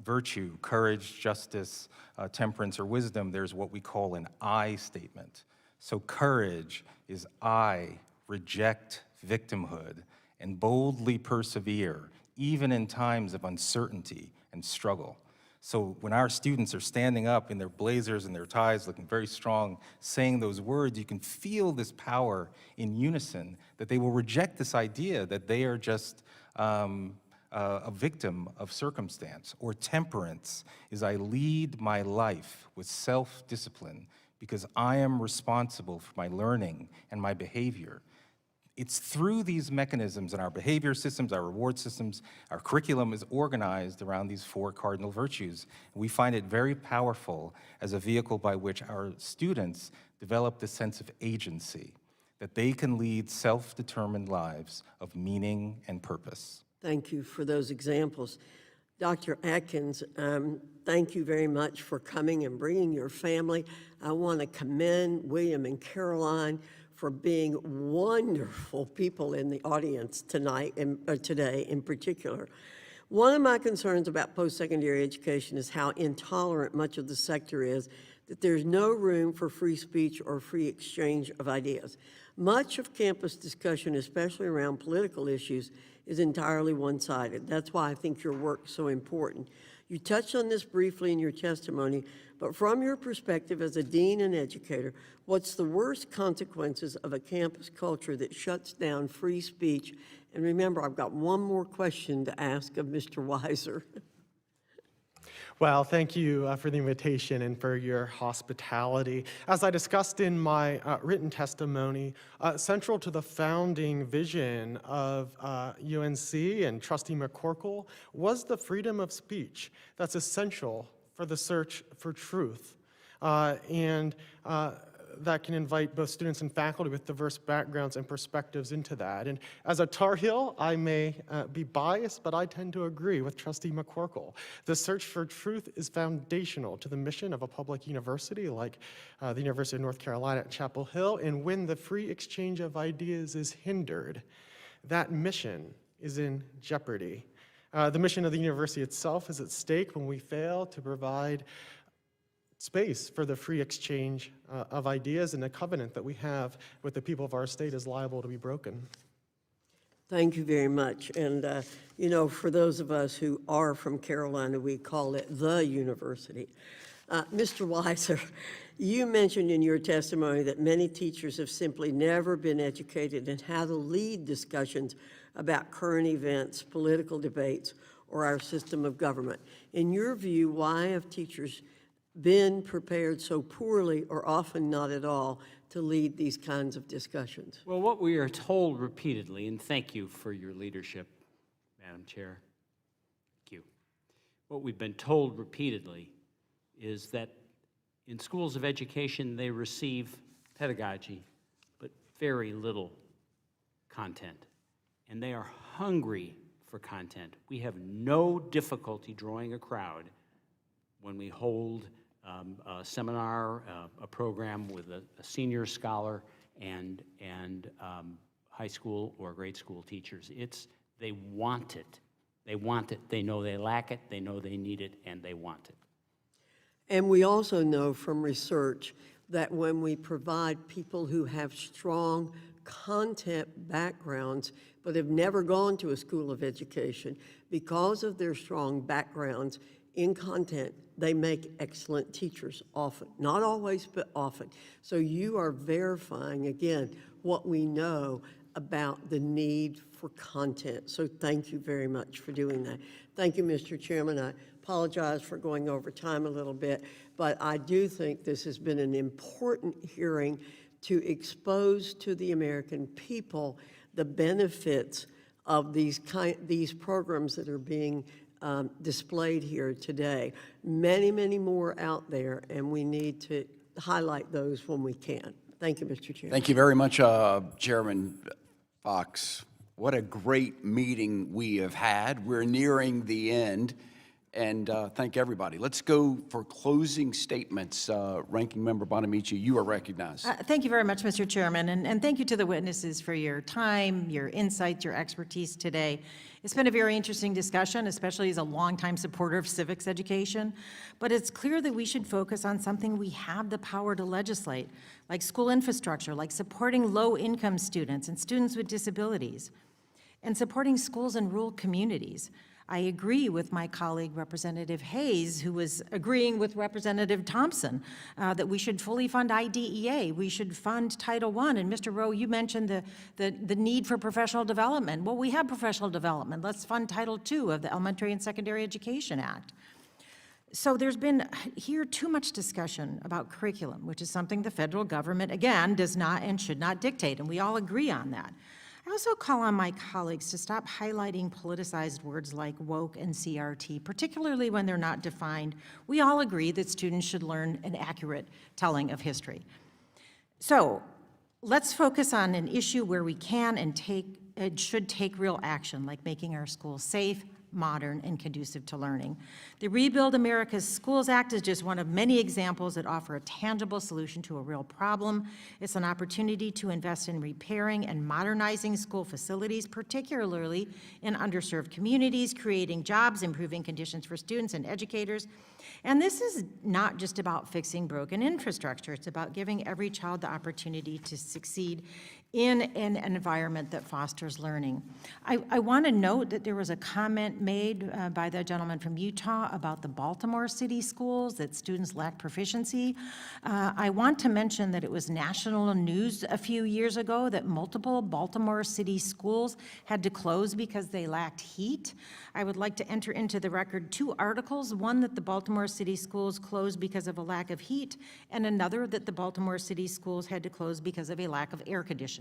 virtue, courage, justice, temperance, or wisdom, there's what we call an I statement. So courage is I reject victimhood and boldly persevere, even in times of uncertainty and struggle. So when our students are standing up in their blazers and their ties, looking very strong, saying those words, you can feel this power in unison, that they will reject this idea that they are just a victim of circumstance. Or temperance is I lead my life with self-discipline because I am responsible for my learning and my behavior. It's through these mechanisms in our behavior systems, our reward systems, our curriculum is organized around these 4 cardinal virtues. We find it very powerful as a vehicle by which our students develop the sense of agency, that they can lead self-determined lives of meaning and purpose. Thank you for those examples. Dr. Atkins, thank you very much for coming and bringing your family. I want to commend William and Caroline for being wonderful people in the audience tonight and today in particular. One of my concerns about post-secondary education is how intolerant much of the sector is, that there's no room for free speech or free exchange of ideas. Much of campus discussion, especially around political issues, is entirely one-sided. That's why I think your work is so important. You touched on this briefly in your testimony, but from your perspective as a dean and educator, what's the worst consequences of a campus culture that shuts down free speech? And remember, I've got one more question to ask of Mr. Weiser. Well, thank you for the invitation and for your hospitality. As I discussed in my written testimony, central to the founding vision of UNC and Trustee McCorkle was the freedom of speech that's essential for the search for truth. That can invite both students and faculty with diverse backgrounds and perspectives into that. And as a Tar Heel, I may be biased, but I tend to agree with Trustee McCorkle. The search for truth is foundational to the mission of a public university like the University of North Carolina at Chapel Hill, and when the free exchange of ideas is hindered, that mission is in jeopardy. The mission of the university itself is at stake when we fail to provide space for the free exchange of ideas, and the covenant that we have with the people of our state is liable to be broken. Thank you very much. And, you know, for those of us who are from Carolina, we call it the university. Mr. Weiser, you mentioned in your testimony that many teachers have simply never been educated in how to lead discussions about current events, political debates, or our system of government. In your view, why have teachers been prepared so poorly, or often not at all, to lead these kinds of discussions? Well, what we are told repeatedly, and thank you for your leadership, Madam Chair. Thank you. What we've been told repeatedly is that in schools of education, they receive pedagogy, but very little content. And they are hungry for content. We have no difficulty drawing a crowd when we hold a seminar, a program with a senior scholar and high school or grade school teachers. They want it. They want it. They know they lack it. They know they need it, and they want it. And we also know from research that when we provide people who have strong content backgrounds but have never gone to a school of education, because of their strong backgrounds in content, they make excellent teachers often. Not always, but often. So you are verifying, again, what we know about the need for content. So thank you very much for doing that. Thank you, Mr. Chairman. I apologize for going over time a little bit, but I do think this has been an important hearing to expose to the American people the benefits of these programs that are being displayed here today. Many, many more out there, and we need to highlight those when we can. Thank you, Mr. Chairman. Thank you very much, Chairman Fox. What a great meeting we have had. We're nearing the end, and thank everybody. Let's go for closing statements. Ranking Member Bonamici, you are recognized. Thank you very much, Mr. Chairman, and thank you to the witnesses for your time, your insights, your expertise today. It's been a very interesting discussion, especially as a longtime supporter of civics education, but it's clear that we should focus on something we have the power to legislate, like school infrastructure, like supporting low-income students and students with disabilities, and supporting schools in rural communities. I agree with my colleague, Representative Hayes, who was agreeing with Representative Thompson that we should fully fund IDEA, we should fund Title I, and Mr. Rowe, you mentioned the need for professional development. Well, we have professional development. Let's fund Title II of the Elementary and Secondary Education Act. So there's been here too much discussion about curriculum, which is something the federal government, again, does not and should not dictate, and we all agree on that. I also call on my colleagues to stop highlighting politicized words like woke and CRT, particularly when they're not defined. We all agree that students should learn an accurate telling of history. So let's focus on an issue where we can and should take real action, like making our schools safe, modern, and conducive to learning. The Rebuild America's Schools Act is just one of many examples that offer a tangible solution to a real problem. It's an opportunity to invest in repairing and modernizing school facilities, particularly in underserved communities, creating jobs, improving conditions for students and educators. And this is not just about fixing broken infrastructure. It's about giving every child the opportunity to succeed in an environment that fosters learning. I want to note that there was a comment made by the gentleman from Utah about the Baltimore City schools, that students lack proficiency. I want to mention that it was national news a few years ago that multiple Baltimore City schools had to close because they lacked heat. I would like to enter into the record 2 articles, one that the Baltimore City schools closed because of a lack of heat, and another that the Baltimore City schools had to close because of a lack of air conditioning.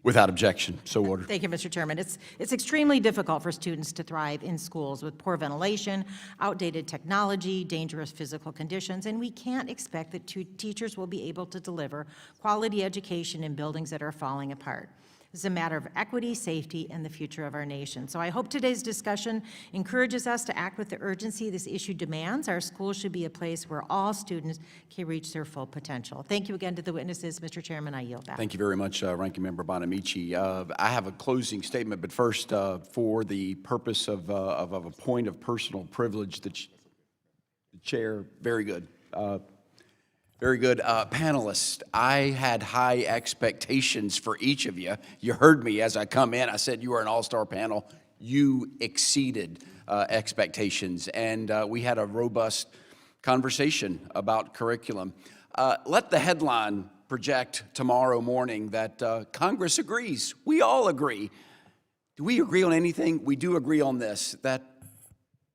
Without objection, so ordered. Thank you, Mr. Chairman. It's extremely difficult for students to thrive in schools with poor ventilation, outdated technology, dangerous physical conditions, and we can't expect that teachers will be able to deliver quality education in buildings that are falling apart. It's a matter of equity, safety, and the future of our nation. So I hope today's discussion encourages us to act with the urgency this issue demands. Our schools should be a place where all students can reach their full potential. Thank you again to the witnesses. Mr. Chairman, I yield back. Thank you very much, Ranking Member Bonamici. I have a closing statement, but first, for the purpose of a point of personal privilege, the chair, very good. Very good. Panelists, I had high expectations for each of you. You heard me as I come in. I said you are an all-star panel. You exceeded expectations, and we had a robust conversation about curriculum. Let the headline project tomorrow morning that Congress agrees. We all agree. Do we agree on anything? We do agree on this, that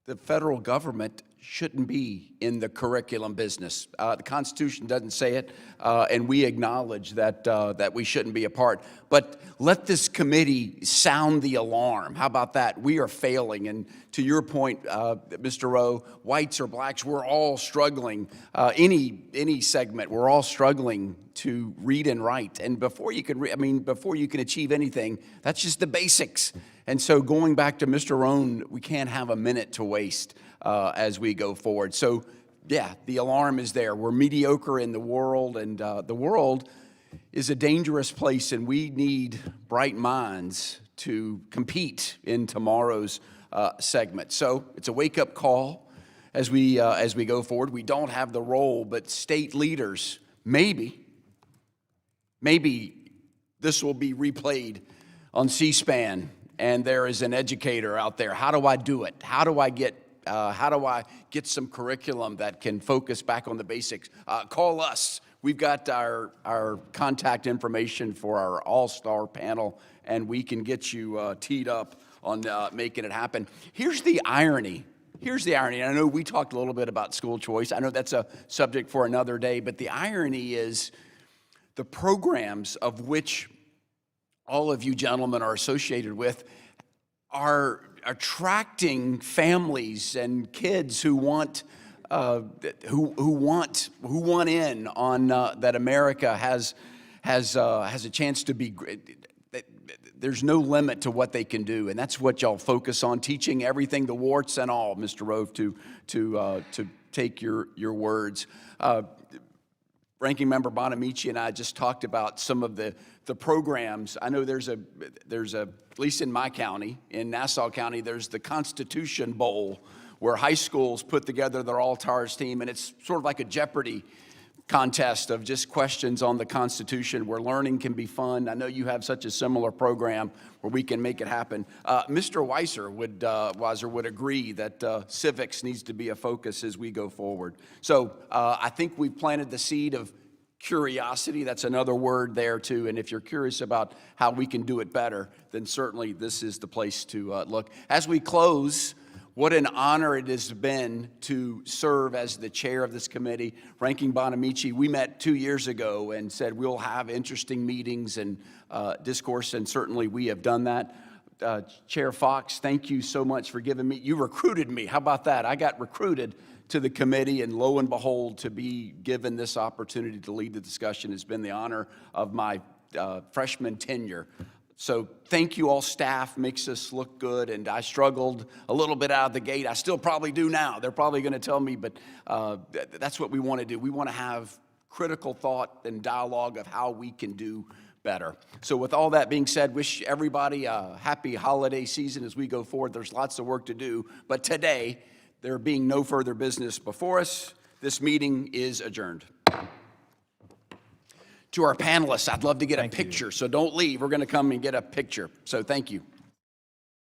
the federal government shouldn't be in the curriculum business. The Constitution doesn't say it, and we acknowledge that we shouldn't be a part. But let this committee sound the alarm. How about that? We are failing. And to your point, Mr. Rowe, whites or blacks, we're all struggling. Any segment, we're all struggling to read and write. And before you can achieve anything, that's just the basics. And so going back to Mr. Rohn, we can't have a minute to waste as we go forward. So yeah, the alarm is there. We're mediocre in the world, and the world is a dangerous place, and we need bright minds to compete in tomorrow's segment. So it's a wake-up call as we go forward. We don't have the role, but state leaders, maybe this will be replayed on C-SPAN, and there is an educator out there. How do I do it? How do I get some curriculum that can focus back on the basics? Call us. We've got our contact information for our all-star panel, and we can get you teed up on making it happen. Here's the irony. I know we talked a little bit about school choice. I know that's a subject for another day, but the irony is the programs of which all of you gentlemen are associated with are attracting families and kids who want in on that America has a chance to be great. There's no limit to what they can do, and that's what y'all focus on, teaching everything, the warts and all, Mr. Rowe, to take your words. Ranking Member Bonamici and I just talked about some of the programs. I know there's a, at least in my county, in Nassau County, there's the Constitution Bowl, where high schools put together their all-stars team, and it's sort of like a Jeopardy contest of just questions on the Constitution where learning can be fun. I know you have such a similar program where we can make it happen. Mr. Weiser would agree that civics needs to be a focus as we go forward. So I think we've planted the seed of curiosity. That's another word there too. And if you're curious about how we can do it better, then certainly this is the place to look. As we close, what an honor it has been to serve as the chair of this committee. Ranking Bonamici, we met 2 years ago and said we'll have interesting meetings and discourse, and certainly we have done that. Chair Fox, thank you so much for giving me, you recruited me. How about that? I got recruited to the committee, and lo and behold, to be given this opportunity to lead the discussion has been the honor of my freshman tenure. So thank you all, staff, makes us look good, and I struggled a little bit out of the gate. I still probably do now. They're probably going to tell me, but that's what we want to do. We want to have critical thought and dialogue of how we can do better. So with all that being said, wish everybody a happy holiday season as we go forward. There's lots of work to do, but today, there being no further business before us, this meeting is adjourned. To our panelists, I'd love to get a picture, so don't leave. We're going to come and get a picture. So thank you.